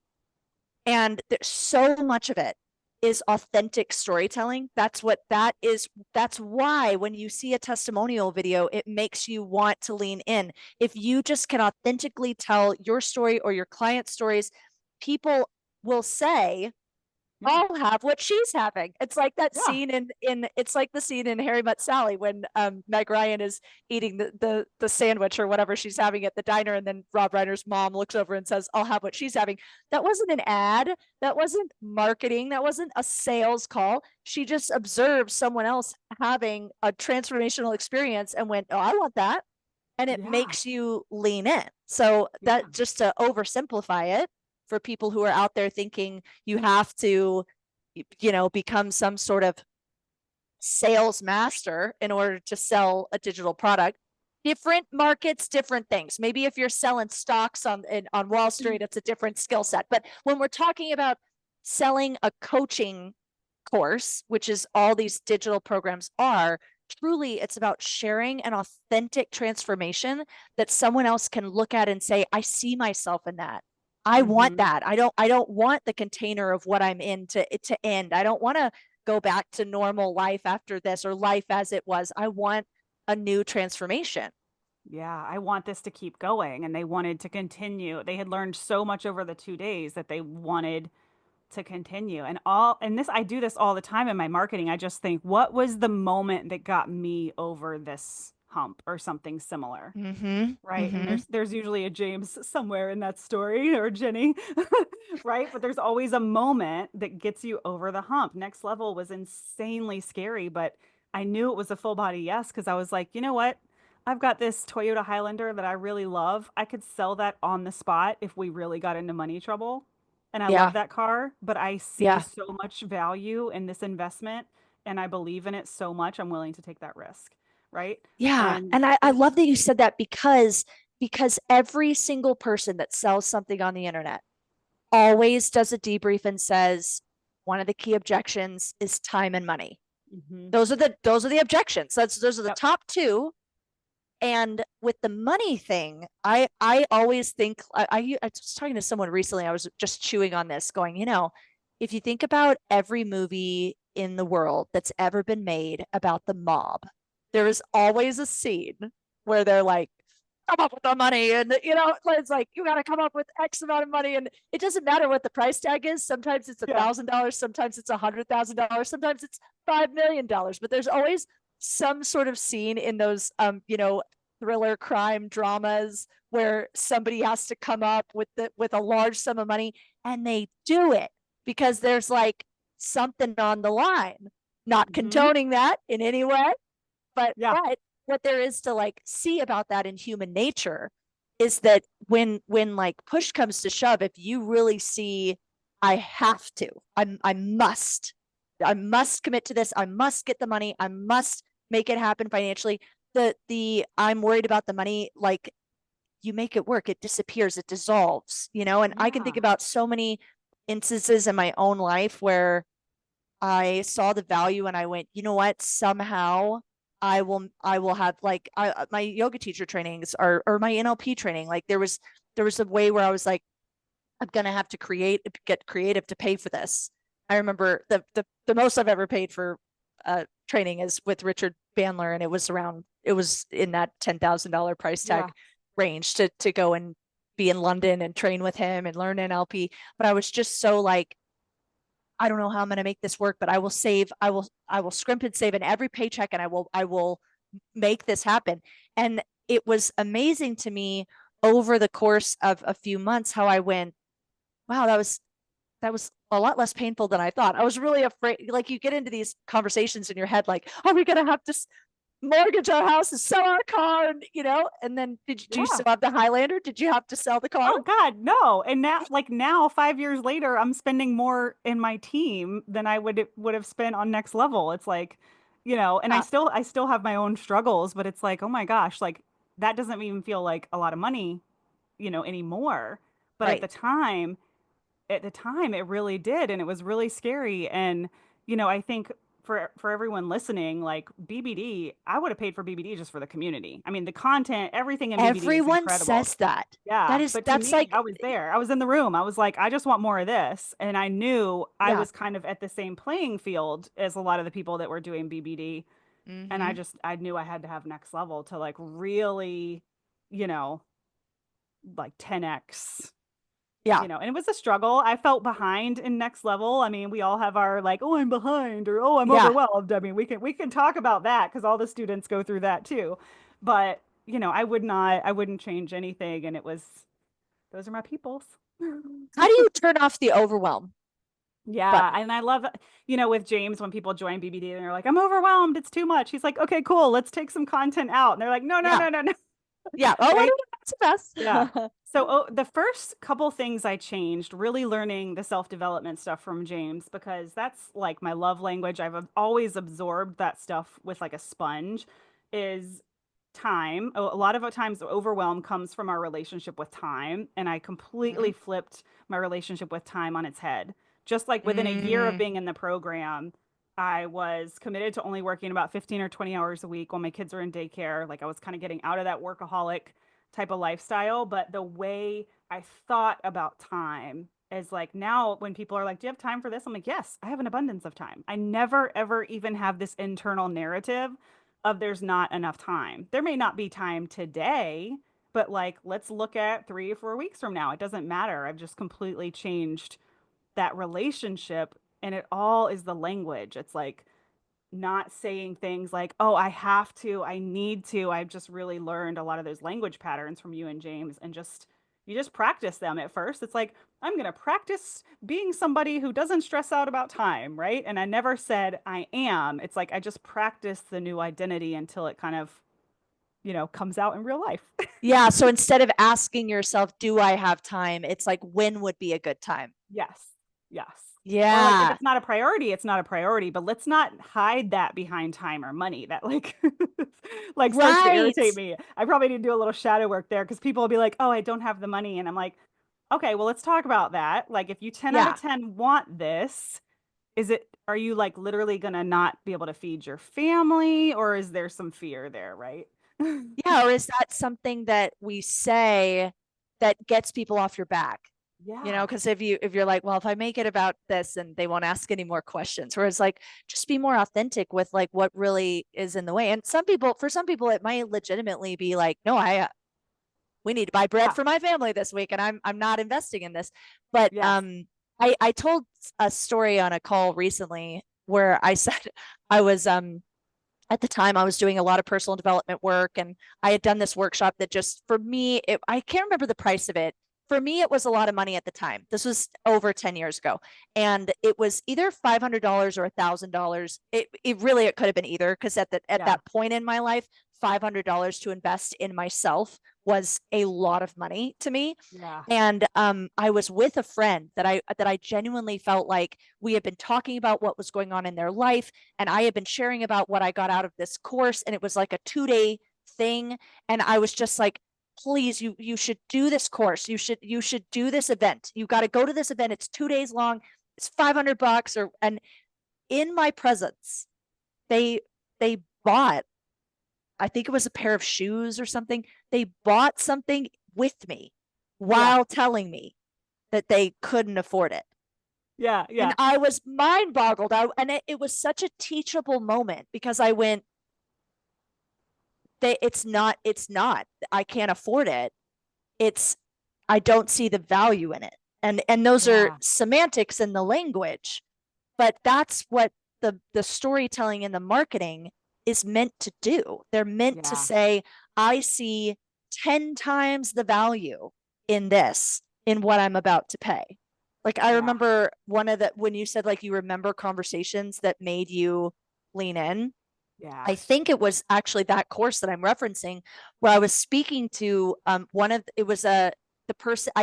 and there's so much of it is authentic storytelling. That's what that is. That's why when you see a testimonial video, it makes you want to lean in. If you just can authentically tell your story or your client stories, people will say, Yeah. I'll have what she's having. It's like that Yeah. scene in it's like the scene in Harry Met Sally when Meg Ryan is eating the sandwich or whatever she's having at the diner, and then Rob Reiner's mom looks over and says, I'll have what she's having. That wasn't an ad, that wasn't marketing, that wasn't a sales call. She just observed someone else having a transformational experience and went, oh, I want that. And it Yeah. makes you lean in. So Yeah. that, just to oversimplify it for people who are out there thinking you have to, become some sort of sales master in order to sell a digital product. Different markets, different things. Maybe if you're selling stocks on Wall Street, it's a different skill set. But when we're talking about selling a coaching course, which is all these digital programs are, truly it's about sharing an authentic transformation that someone else can look at and say, I see myself in that. I want Hmm. that. I don't want the container of what I'm in to end. I don't want to go back to normal life after this or life as it was. I want a new transformation. Yeah, I want this to keep going. And they wanted to continue. They had learned so much over the 2 days that they wanted to continue. And this, I do this all the time in my marketing. I just think, what was the moment that got me over this hump or something similar? Mm-hmm. Right. And Mm-hmm. there's usually a James somewhere in that story or Jenny, right? But there's always a moment that gets you over the hump. Next Level was insanely scary, but I knew it was a full body yes because I was like, you know what? I've got this Toyota Highlander that I really love. I could sell that on the spot if we really got into money trouble. And I love Yeah. that car, but I see Yeah. so much value in this investment and I believe in it so much, I'm willing to take that risk. Right. Yeah. And And I it, love that you said that because every single person that sells something on the internet always does a debrief and says one of the key objections is time and money. mhm. Those are the objections. Those are the Yep. top two. And with the money thing, I always think I was talking to someone recently. I was just chewing on this, going, if you think about every movie in the world that's ever been made about the mob, there is always a scene where they're like, come up with the money, and it's like you got to come up with X amount of money, and it doesn't matter what the price tag is. Sometimes it's Yeah. $1,000, sometimes it's $100,000, sometimes it's $5 million, but there's always some sort of scene in those thriller crime dramas where somebody has to come up with a large sum of money, and they do it because there's like something on the line. Not condoning that in any way, but what there is to like see about that in human nature is that when like push comes to shove, if you really see, I have to, I must commit to this, I must get the money, I must make it happen financially. The I'm worried about the money, like, you make it work, it disappears, it dissolves, and I can think about so many instances in my own life where I saw the value and I went, you know what, somehow I will have like my yoga teacher trainings or my NLP training. Like there was a way where I was like, I'm gonna have to get creative to pay for this. I remember the most I've ever paid for training is with Richard Bandler, and it was in that $10,000 price tag range to go and be in London and train with him and learn NLP. But I was just so like, I don't know how I'm going to make this work, but I will save. I will scrimp and save in every paycheck, and I will make this happen. And it was amazing to me over the course of a few months how I went, wow, that was a lot less painful than I thought. I was really afraid. Like, you get into these conversations in your head, like, are we going to have to mortgage our house and sell our car, and then did you still have the Highlander? Did you have to sell the car? Oh God, no. And now 5 years later, I'm spending more in my team than I would have spent on Next Level. It's like, and I still have my own struggles, but it's like, oh my gosh, like that doesn't even feel like a lot of money, anymore. But Right. at the time it really did, and it was really scary. And I think for everyone listening, like BBD, I would have paid for BBD just for the community. I mean, the content, everything in BBD is Everyone incredible. says that. Yeah, but to that's me, like, I was there. I was in the room. I was like, I just want more of this, and I knew I was kind of at the same playing field as a lot of the people that were doing BBD, and I knew I had to have Next Level to like really, like 10x. And it was a struggle. I felt behind in Next Level. I mean, we all have our like, oh, I'm behind, or oh, I'm overwhelmed. I mean, we can talk about that because all the students go through that too. But, I wouldn't change anything. And those are my peoples. how do you turn off the overwhelm? Yeah. And I love, with James, when people join BBD and they're like, I'm overwhelmed, it's too much. He's like, okay, cool. Let's take some content out. And they're like, no. Yeah. Oh, right? That's a mess. Yeah. So the first couple things I changed, really learning the self-development stuff from James, because that's like my love language. I've always absorbed that stuff with like a sponge, is time. A lot of times the overwhelm comes from our relationship with time. And I completely flipped my relationship with time on its head. Just like within a year of being in the program, I was committed to only working about 15 or 20 hours a week when my kids were in daycare. Like I was kind of getting out of that workaholic type of lifestyle. But the way I thought about time is like, now when people are like, do you have time for this? I'm like, yes, I have an abundance of time. I never, ever even have this internal narrative of there's not enough time. There may not be time today, but like, let's look at 3 or 4 weeks from now. It doesn't matter. I've just completely changed that relationship. And it all is the language. It's like, not saying things like, oh, I have to, I need to. I've just really learned a lot of those language patterns from you and James, and you just practice them at first. It's like, I'm going to practice being somebody who doesn't stress out about time, right? And I never said I am. It's like, I just practice the new identity until it kind of, comes out in real life. Yeah. So instead of asking yourself, do I have time? It's like, when would be a good time? Yes. Yes. Yeah. Or like, if it's not a priority, it's not a priority, but let's not hide that behind time or money. That like, like starts to irritate me. I probably need to do a little shadow work there, because people will be like, oh, I don't have the money. And I'm like, okay, well, let's talk about that. Like, if you 10 out of 10 want this, are you like literally going to not be able to feed your family, or is there some fear there? Right. Yeah, or is that something that we say that gets people off your back? Yeah. Because if you're like, well, if I make it about this and they won't ask any more questions, whereas like just be more authentic with like what really is in the way. And for some people, it might legitimately be like, no, we need to buy bread Yeah. for my family this week, and I'm not investing in this. But Yes. I told a story on a call recently where I said I was at the time I was doing a lot of personal development work, and I had done this workshop that just for me I can't remember the price of it. For me it was a lot of money at the time. This was over 10 years ago, and it was either $500 or $1,000. It could have been either, because at Yeah. that point in my life $500 to invest in myself was a lot of money to me. Yeah. And I was with a friend that I genuinely felt like we had been talking about what was going on in their life, and I had been sharing about what I got out of this course, and it was like a 2-day thing, and I was just like, please, you should do this course. You should do this event. You got to go to this event. It's 2 days long. It's $500. And in my presence, they they bought, I think it was a pair of shoes or something. They bought something with me Yeah. while telling me that they couldn't afford it. Yeah. And Yeah. I was mind boggled. And it was such a teachable moment, because I went, it's not, I can't afford it. It's, I don't see the value in it. And those are Yeah. semantics in the language, but that's what the storytelling and the marketing is meant to do. They're meant to Yeah. say, I see 10 times the value in this, in what I'm about to pay. Like I Yeah. remember when you said like you remember conversations that made you lean in. Yeah. I think it was actually that course that I'm referencing, where I was speaking to it was the person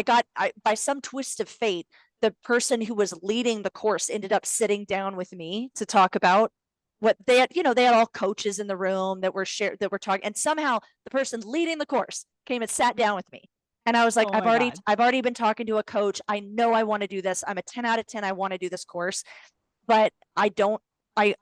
by some twist of fate, the person who was leading the course ended up sitting down with me to talk about what they had. They had all coaches in the room that were talking, and somehow the person leading the course came and sat down with me. And I was like, Oh I've my already God. I've already been talking to a coach. I know I want to do this. I'm a 10 out of 10. I want to do this course, but I don't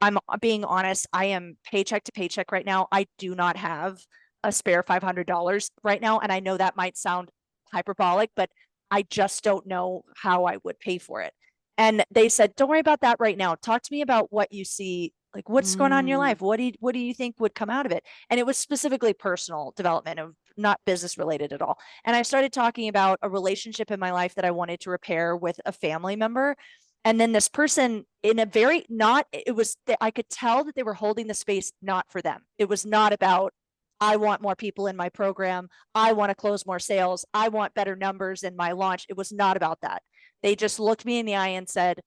I'm being honest, I am paycheck to paycheck right now. I do not have a spare $500 right now, and I know that might sound hyperbolic, but I just don't know how I would pay for it. And they said, don't worry about that right now. Talk to me about what you see, like what's going on in your Mm. life. What do you think would come out of it? And it was specifically personal development, of not business related at all. And I started talking about a relationship in my life that I wanted to repair with a family member. And then this person, in a very not it was I could tell that they were holding the space not for them. It was not about, I want more people in my program, I want to close more sales, I want better numbers in my launch. It was not about that. They just looked me in the eye and said,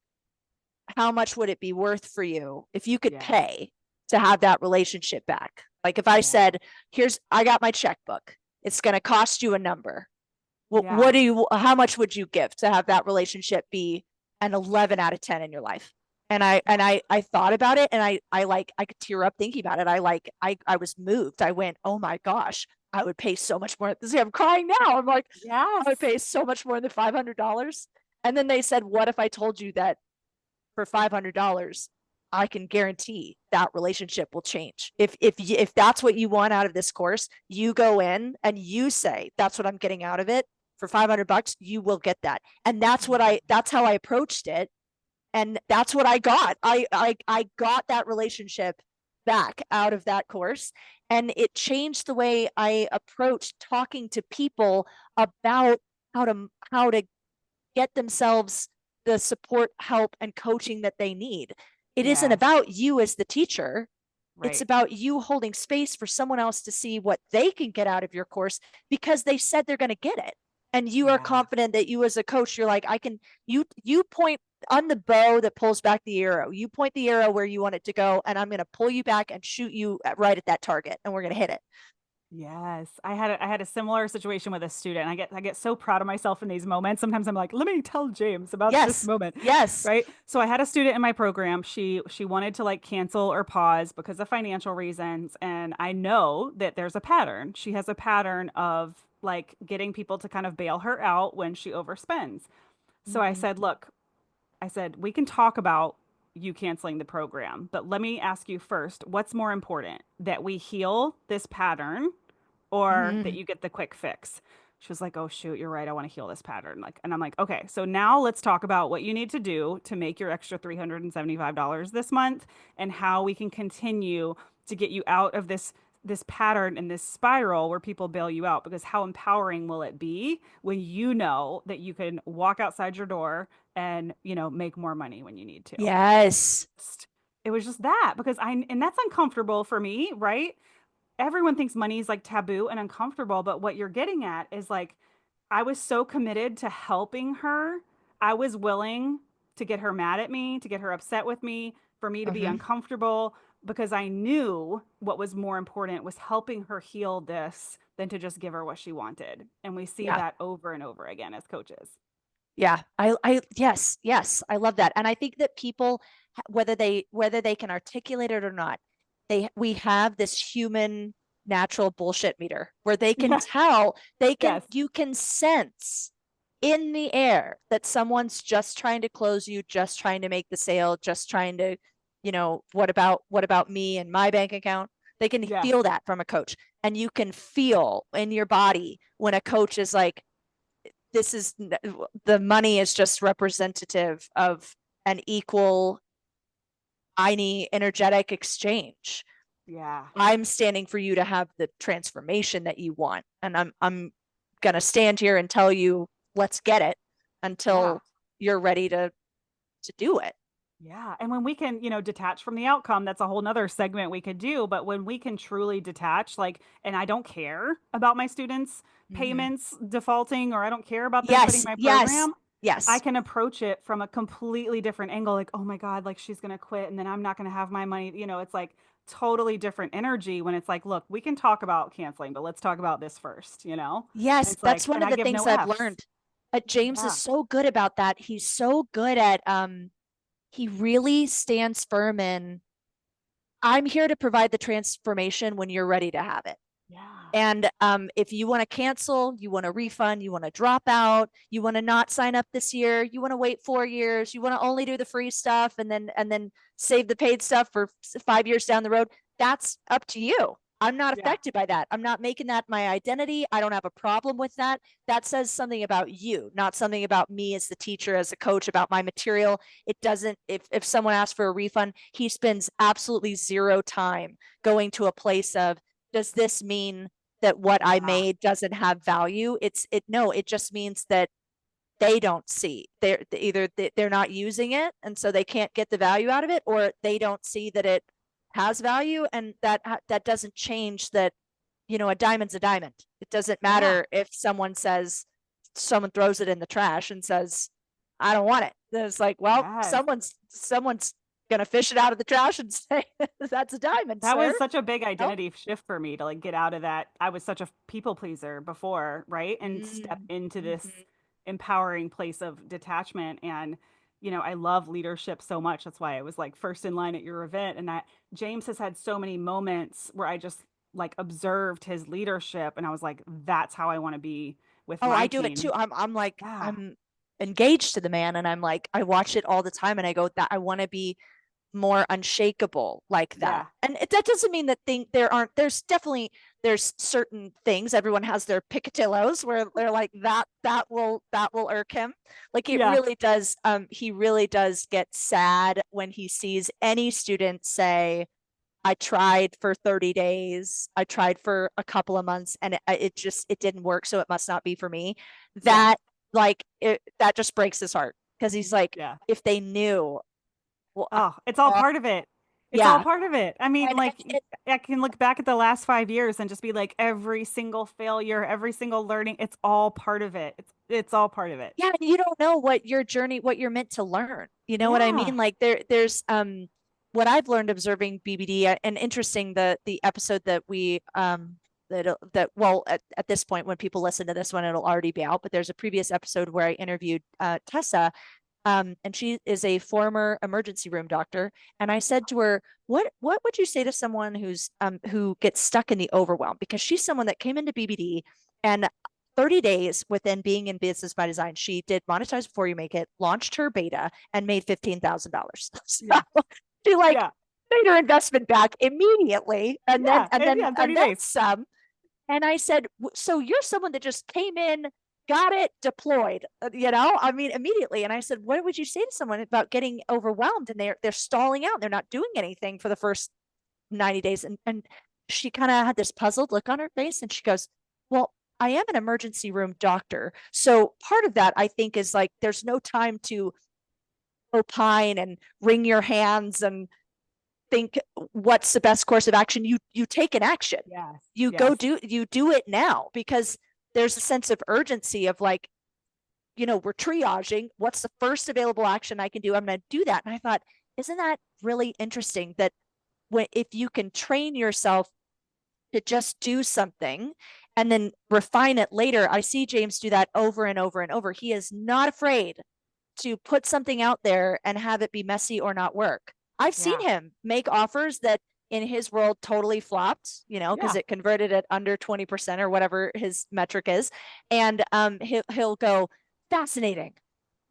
how much would it be worth for you if you could Yes. pay to have that relationship back? Like if I Yeah. said, I got my checkbook, it's going to cost you a number. Yeah. How much would you give to have that relationship be an 11 out of 10 in your life? And I thought about it, and I could tear up thinking about it. I was moved. I went, oh my gosh, I would pay so much more. See, I'm crying now. I'm like, I would Yes. pay so much more than $500. And then they said, what if I told you that for $500, I can guarantee that relationship will change. If that's what you want out of this course, you go in and you say, that's what I'm getting out of it for $500, you will get that. And that's how I approached it. And that's what I got. I got that relationship back out of that course. And it changed the way I approached talking to people about how to get themselves the support, help, and coaching that they need. It isn't Yes. about you as the teacher. It's Right. about you holding space for someone else to see what they can get out of your course, because they said they're going to get it. And you are Yeah. confident that you as a coach, you're like, you point on the bow that pulls back the arrow. You point the arrow where you want it to go, and I'm going to pull you back and shoot you right at that target, and we're going to hit it. Yes, I had a similar situation with a student. I get so proud of myself in these moments. Sometimes I'm like, let me tell James about this Yes. moment, Yes. right? So I had a student in my program. She wanted to like cancel or pause because of financial reasons, and I know that there's a pattern. She has a pattern of like getting people to kind of bail her out when she overspends. So I Mhm. said, look, I said, we can talk about you canceling the program, but let me ask you first, what's more important, that we heal this pattern or that Mhm. you get the quick fix. She was like, oh shoot, you're right. I want to heal this pattern. Like, and I'm like, okay, so now let's talk about what you need to do to make your extra $375 this month and how we can continue to get you out of this pattern and this spiral where people bail you out, because how empowering will it be when you know that you can walk outside your door and, make more money when you need to. Yes. It was just that, because and that's uncomfortable for me, right? Everyone thinks money is like taboo and uncomfortable, but what you're getting at is like, I was so committed to helping her. I was willing to get her mad at me, to get her upset with me, for me to be Mhm. uncomfortable, because I knew what was more important was helping her heal this than to just give her what she wanted. And we see Yeah. that over and over again as coaches. Yeah. Yes. I love that. And I think that people, whether they can articulate it or not, we have this human natural bullshit meter where they can Yeah. tell, Yes. you can sense in the air that someone's just trying to close you, just trying to make the sale, just trying to, what about me and my bank account? They can Yeah. feel that from a coach. And you can feel in your body when a coach is like, this is the money is just representative of an equal, tiny, energetic exchange. Yeah. I'm standing for you to have the transformation that you want, and I'm gonna stand here and tell you, let's get it Yeah. until you're ready to do it. Yeah. And when we can, detach from the outcome, that's a whole nother segment we could do. But when we can truly detach, like, and I don't care about my students' Mm-hmm. payments defaulting, or I don't care about them quitting Yes, my yes, program, I yes. can approach it from a completely different angle. Like, oh my God, like she's going to quit and then I'm not going to have my money. It's like totally different energy when it's like, look, we can talk about canceling, but let's talk about this first. And Yes, it's that's like, one and of I the give things no I've F's. learned. James is Yeah. so good about that. He's so good at he really stands firm in, I'm here to provide the transformation when you're ready to have it. Yeah. And if you want to cancel, you want to refund, you want to drop out, you want to not sign up this year, you want to wait 4 years, you want to only do the free stuff and then save the paid stuff for 5 years down the road, that's up to you. I'm not Yeah. affected by that. I'm not making that my identity. I don't have a problem with that. That says something about you, not something about me as the teacher, as a coach, about my material. It doesn't, if someone asks for a refund, he spends absolutely zero time going to a place of, does this mean that what I Yeah. made doesn't have value? No, it just means that they don't see, they're not using it, and so they can't get the value out of it, or they don't see that it has value, and that doesn't change that. A diamond's a diamond. It doesn't Yeah. matter if someone throws it in the trash and says, I don't want it. Then it's like, well, Yes. someone's gonna fish it out of the trash and say, that's a diamond, That sir. was such a big No. identity shift for me to like get out of that. I was such a people pleaser before, right? And step into this Mm-hmm. empowering place of detachment. And, I love leadership so much. That's why I was like first in line at your event. And James has had so many moments where I just like observed his leadership and I was like, that's how I want to be with Oh, my I do it too. team. I'm like, Yeah. I'm engaged to the man, and I'm like, I watch it all the time, and I go, that I want to be more unshakable like that. Yeah. And that doesn't mean that there's certain things. Everyone has their picadillos where they're like, that will irk him. Like, it Yeah. really does. He really does get sad when he sees any student say, I tried for 30 days. I tried for a couple of months, and it didn't work. So it must not be for me. Yeah. That just breaks his heart, because he's like, Yeah. if they knew, well, Oh, it's all uh, part of it. It's all yeah. part of it. I mean, And like, I can look back at the last 5 years and just be like, every single failure, every single learning, it's all part of it. It's all part of it. yeah, you don't know what you're meant to learn. You know what I Yeah. mean? Like, there's what I've learned observing BBD, and interesting, the episode that we that well, at this point when people listen to this one, it'll already be out, but there's a previous episode where I interviewed Tessa, and she is a former emergency room doctor. And I said to her, what would you say to someone who gets stuck in the overwhelm? Because she's someone that came into BBD, and 30 days within being in business by design, she did monetize before you make it, launched her beta, and made $15,000. So Yeah. she like Yeah. made her investment back immediately, and then Yeah. and And then yeah, in and 30 then days. some. And I said, so you're someone that just came in, got it, deployed, I mean, immediately. And I said, what would you say to someone about getting overwhelmed and they're stalling out? They're not doing anything for the first 90 days. And she kind of had this puzzled look on her face and she goes, well, I am an emergency room doctor. So part of that, I think, is like there's no time to opine and wring your hands and think what's the best course of action. You take an action. Yes. You yes. go you do it now, because there's a sense of urgency of like, we're triaging. What's the first available action I can do? I'm going to do that. And I thought, isn't that really interesting that if you can train yourself to just do something and then refine it later. I see James do that over and over and over. He is not afraid to put something out there and have it be messy or not work. I've seen him make offers that in his world totally flopped, because it converted at under 20% or whatever his metric is. And he'll go, fascinating.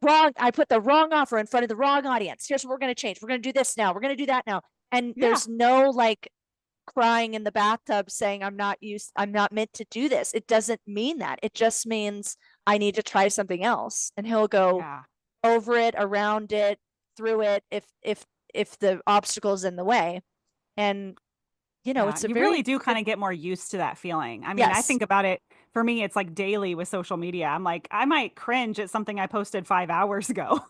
Wrong. I put the wrong offer in front of the wrong audience. Here's what we're going to change. We're going to do this now. We're going to do that now. And there's no like crying in the bathtub saying I'm not meant to do this. It doesn't mean that. It just means I need to try something else. And he'll go over it, around it, through it if the obstacle's in the way. And it's you really do kind of get more used to that feeling. I mean, I think about it, for me, it's like daily with social media. I'm like, I might cringe at something I posted 5 hours ago,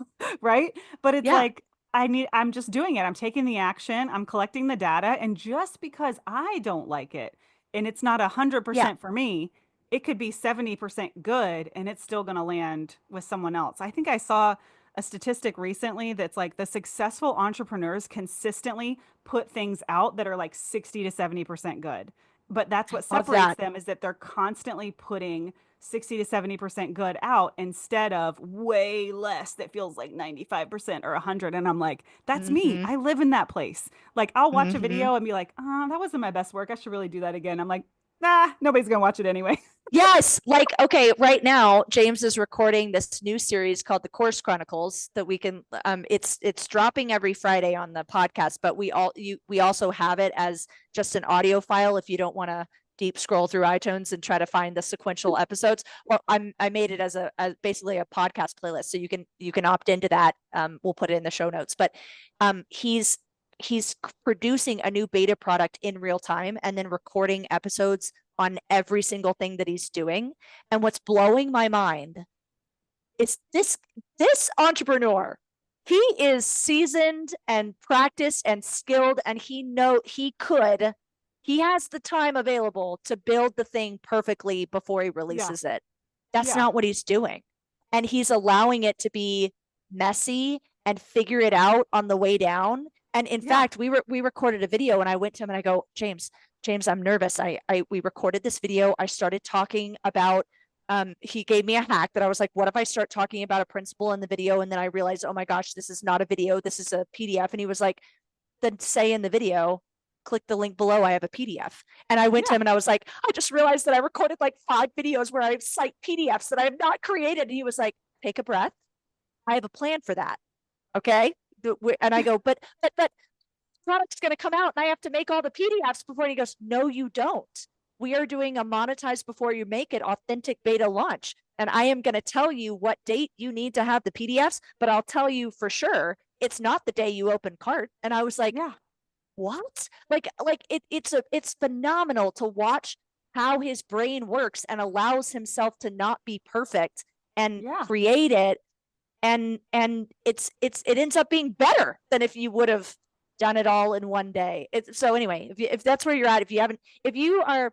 right? But it's like, I'm just doing it. I'm taking the action. I'm collecting the data. And just because I don't like it and it's not 100% for me, it could be 70% good and it's still going to land with someone else. I think I saw a statistic recently that's like the successful entrepreneurs consistently put things out that are like 60 to 70% good. But that's what separates them, is that they're constantly putting 60 to 70% good out instead of way less that feels like 95% or 100. And I'm like, that's me. I live in that place. Like, I'll watch a video and be like, oh, that wasn't my best work. I should really do that again. I'm like, nah, nobody's gonna watch it anyway. Yes. Like, okay, right now, James is recording this new series called The Course Chronicles that we can, it's dropping every Friday on the podcast, but we also have it as just an audio file if you don't want to deep scroll through iTunes and try to find the sequential episodes. Well, I made it as basically a podcast playlist. So you can opt into that. We'll put it in the show notes, but he's producing a new beta product in real time and then recording episodes on every single thing that he's doing. And what's blowing my mind is this entrepreneur. He is seasoned and practiced and skilled, and he has the time available to build the thing perfectly before he releases it. That's not what he's doing. And he's allowing it to be messy and figure it out on the way down. And in fact, we recorded a video and I went to him and I go, James, I'm nervous. We recorded this video. I started talking about, he gave me a hack that I was like, what if I start talking about a principle in the video? And then I realized, oh my gosh, this is not a video. This is a PDF. And he was like, then say in the video, click the link below. I have a PDF. And I went to him and I was like, I just realized that I recorded like 5 videos where I cite PDFs that I have not created. And he was like, take a breath. I have a plan for that. Okay. And I go, but product's going to come out and I have to make all the PDFs before. And he goes, no, you don't. We are doing a monetize before you make it authentic beta launch. And I am going to tell you what date you need to have the PDFs, but I'll tell you for sure, it's not the day you open cart. And I was like, what? Like it's phenomenal to watch how his brain works and allows himself to not be perfect and create it. And it ends up being better than if you would have done it all in one day. So anyway, if that's where you're at, if you are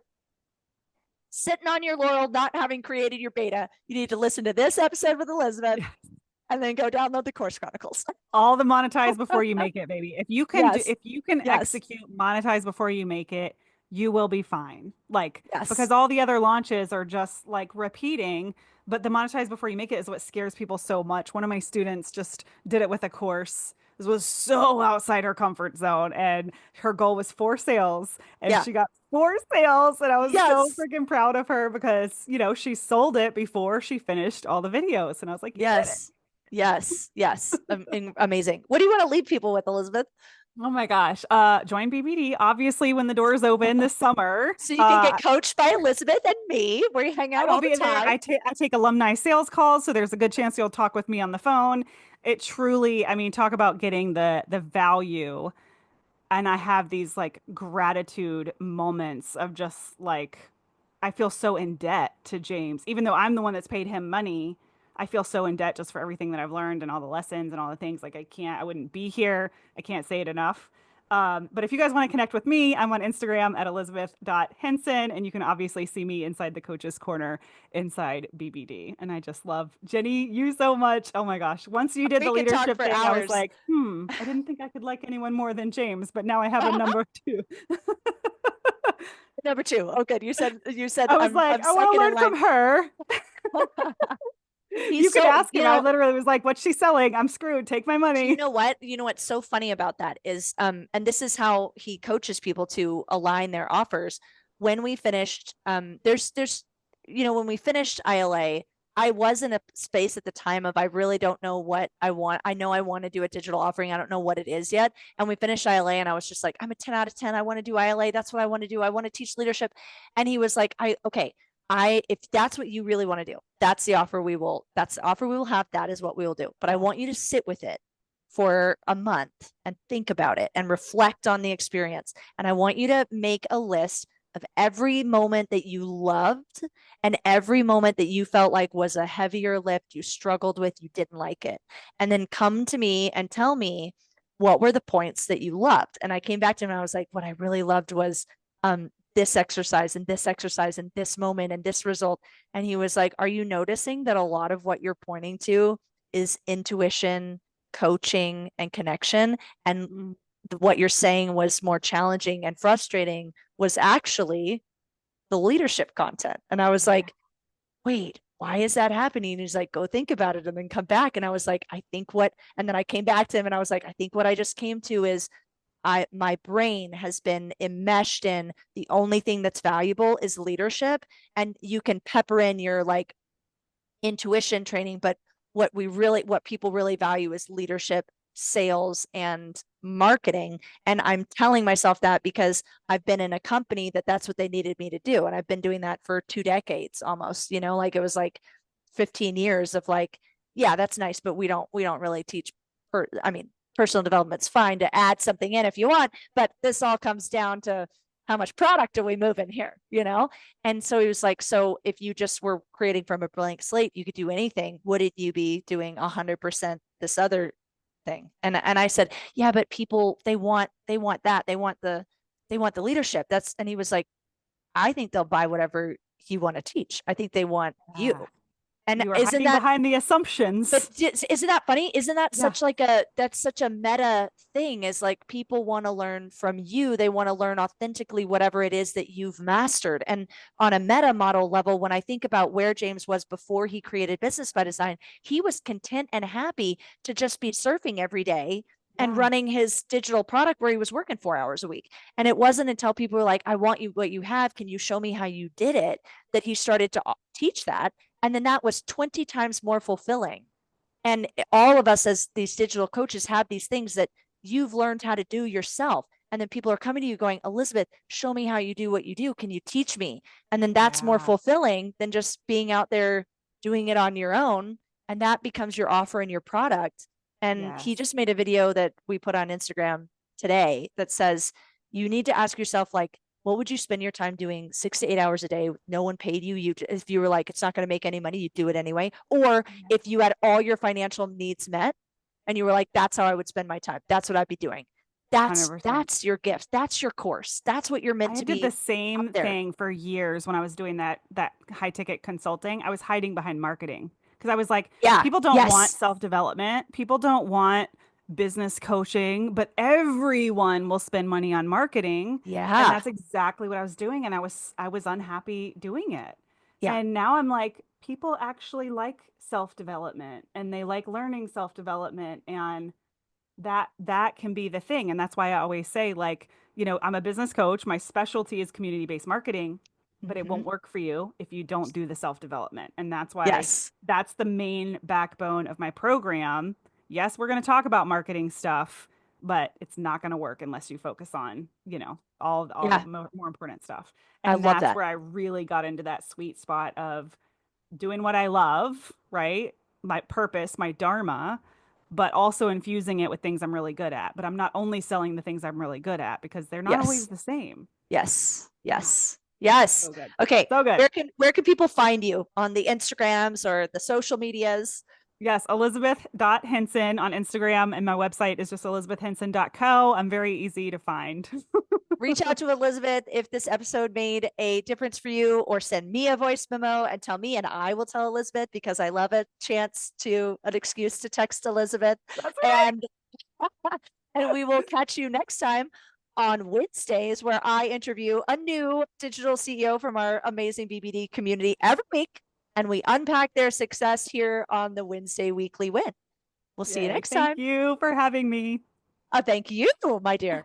sitting on your laurel, not having created your beta, you need to listen to this episode with Elizabeth and then go download the Course Chronicles. All the monetize before you make it, baby. If you can, execute monetize before you make it, you will be fine. Like, because all the other launches are just like repeating, but the monetize before you make it is what scares people so much. One of my students just did it with a course. This was so outside her comfort zone, and her goal was 4 sales, and she got 4 sales, and I was so freaking proud of her because, she sold it before she finished all the videos, and I was like, yes. Yes, yes. Amazing. What do you want to leave people with, Elizabeth? Oh my gosh. Join BBD obviously when the doors open this summer. So you can get coached by Elizabeth and me. We hang I out will all the be there. time. I take alumni sales calls, so there's a good chance you'll talk with me on the phone. It truly, I mean, talk about getting the value. And I have these like gratitude moments of just like I feel so in debt to James, even though I'm the one that's paid him money. I feel so in debt just for everything that I've learned and all the lessons and all the things. Like I wouldn't be here. I can't say it enough. But if you guys want to connect with me, I'm on Instagram at elizabeth.henson. And you can obviously see me inside the coach's corner inside BBD. And I just love Jenny, you so much. Oh my gosh. Once you did We the could talk leadership for thing, I was hours. like, I didn't think I could like anyone more than James, but now I have a number two. Number two. Oh, good. You said I was I'm like, I want to second in learn line. from her. He's You could so, ask him. I literally was like, what's she selling? I'm screwed. Take my do you money. know what? You know what's so funny about that is, and this is how he coaches people to align their offers. When we finished, when we finished ILA, I was in a space at the time of I really don't know what I want. I know I want to do a digital offering. I don't know what it is yet. And we finished ILA, and I was just like, I'm a 10 out of 10. I want to do ILA. That's what I want to do. I want to teach leadership. And he was like, okay, if that's what you really want to do, that's the offer we will have. That is what we will do. But I want you to sit with it for a month and think about it and reflect on the experience. And I want you to make a list of every moment that you loved and every moment that you felt like was a heavier lift, you struggled with, you didn't like it. And then come to me and tell me what were the points that you loved. And I came back to him and I was like, what I really loved was this exercise and this exercise and this moment and this result. And he was like, are you noticing that a lot of what you're pointing to is intuition, coaching, and connection? And what you're saying was more challenging and frustrating was actually the leadership content. And I was like, wait, why is that happening? And he's like, go think about it and then come back. And I was like, and then I came back to him and I was like, I think what I just came to is my brain has been enmeshed in the only thing that's valuable is leadership. And you can pepper in your like intuition training, but what people really value is leadership, sales, and marketing. And I'm telling myself that because I've been in a company that's what they needed me to do. And I've been doing that for 2 decades almost, like it was like 15 years of like, yeah, that's nice, but we don't really teach personal development's fine to add something in if you want, but this all comes down to how much product are we moving here? And so he was like, so if you just were creating from a blank slate, you could do anything. Wouldn't you be doing 100% this other thing? And I said, yeah, but people, they want that. They want the leadership. And he was like, I think they'll buy whatever you want to teach. I think they want you. And You are isn't hiding that behind the assumptions. but isn't that funny? Isn't that Yeah. that's such a meta thing? Is like people want to learn from you. They want to learn authentically whatever it is that you've mastered. And on a meta model level, when I think about where James was before he created Business by Design, he was content and happy to just be surfing every day and running his digital product where he was working 4 hours a week. And it wasn't until people were like, I want you what you have. Can you show me how you did it? That he started to teach that. And then that was 20 times more fulfilling. And all of us as these digital coaches have these things that you've learned how to do yourself. And then people are coming to you going, Elizabeth, show me how you do what you do. Can you teach me? And then that's more fulfilling than just being out there doing it on your own. And that becomes your offer and your product. And he just made a video that we put on Instagram today that says, you need to ask yourself, like, what would you spend your time doing 6 to 8 hours a day? No one paid you. If you were like, it's not going to make any money, you'd do it anyway. Or if you had all your financial needs met and you were like, that's how I would spend my time. That's what I'd be doing. That's 100%. your gift. That's your course. That's what you're meant I to did be the out same there. thing for years when I was doing that high ticket consulting. I was hiding behind marketing because I was like, Yeah. people don't want Yes. self-development. People don't want business coaching, but everyone will spend money on marketing. And Yeah. that's exactly what I was doing. And I was unhappy doing it. Yeah. And now I'm like, people actually like self-development and they like learning self-development. And that can be the thing. And that's why I always say, like, I'm a business coach. My specialty is community-based marketing. but it Mhm. won't work for you if you don't do the self-development. And that's why Yes. that's the main backbone of my program. Yes, we're going to talk about marketing stuff, but it's not going to work unless you focus on, all the Yeah. more important stuff. I And love that's that. where I really got into that sweet spot of doing what I love, right? My purpose, my dharma, but also infusing it with things I'm really good at. But I'm not only selling the things I'm really good at because they're not always Yes. the same. Yes. Yeah. Yes. Yes. So good. Okay. So good. Where can people find you on the Instagrams or the social medias? Yes, Elizabeth.Henson on Instagram, and my website is just elizabethhenson.co. I'm very easy to find. Reach out to Elizabeth if this episode made a difference for you, or send me a voice memo and tell me, and I will tell Elizabeth, because I love an excuse to text Elizabeth. That's right. And and we will catch you next time on Wednesdays, where I interview a new digital CEO from our amazing BBD community every week, and we unpack their success here on the Wednesday Weekly Win. We'll see you Yay. next Thank time. you for having me. Thank you, my dear.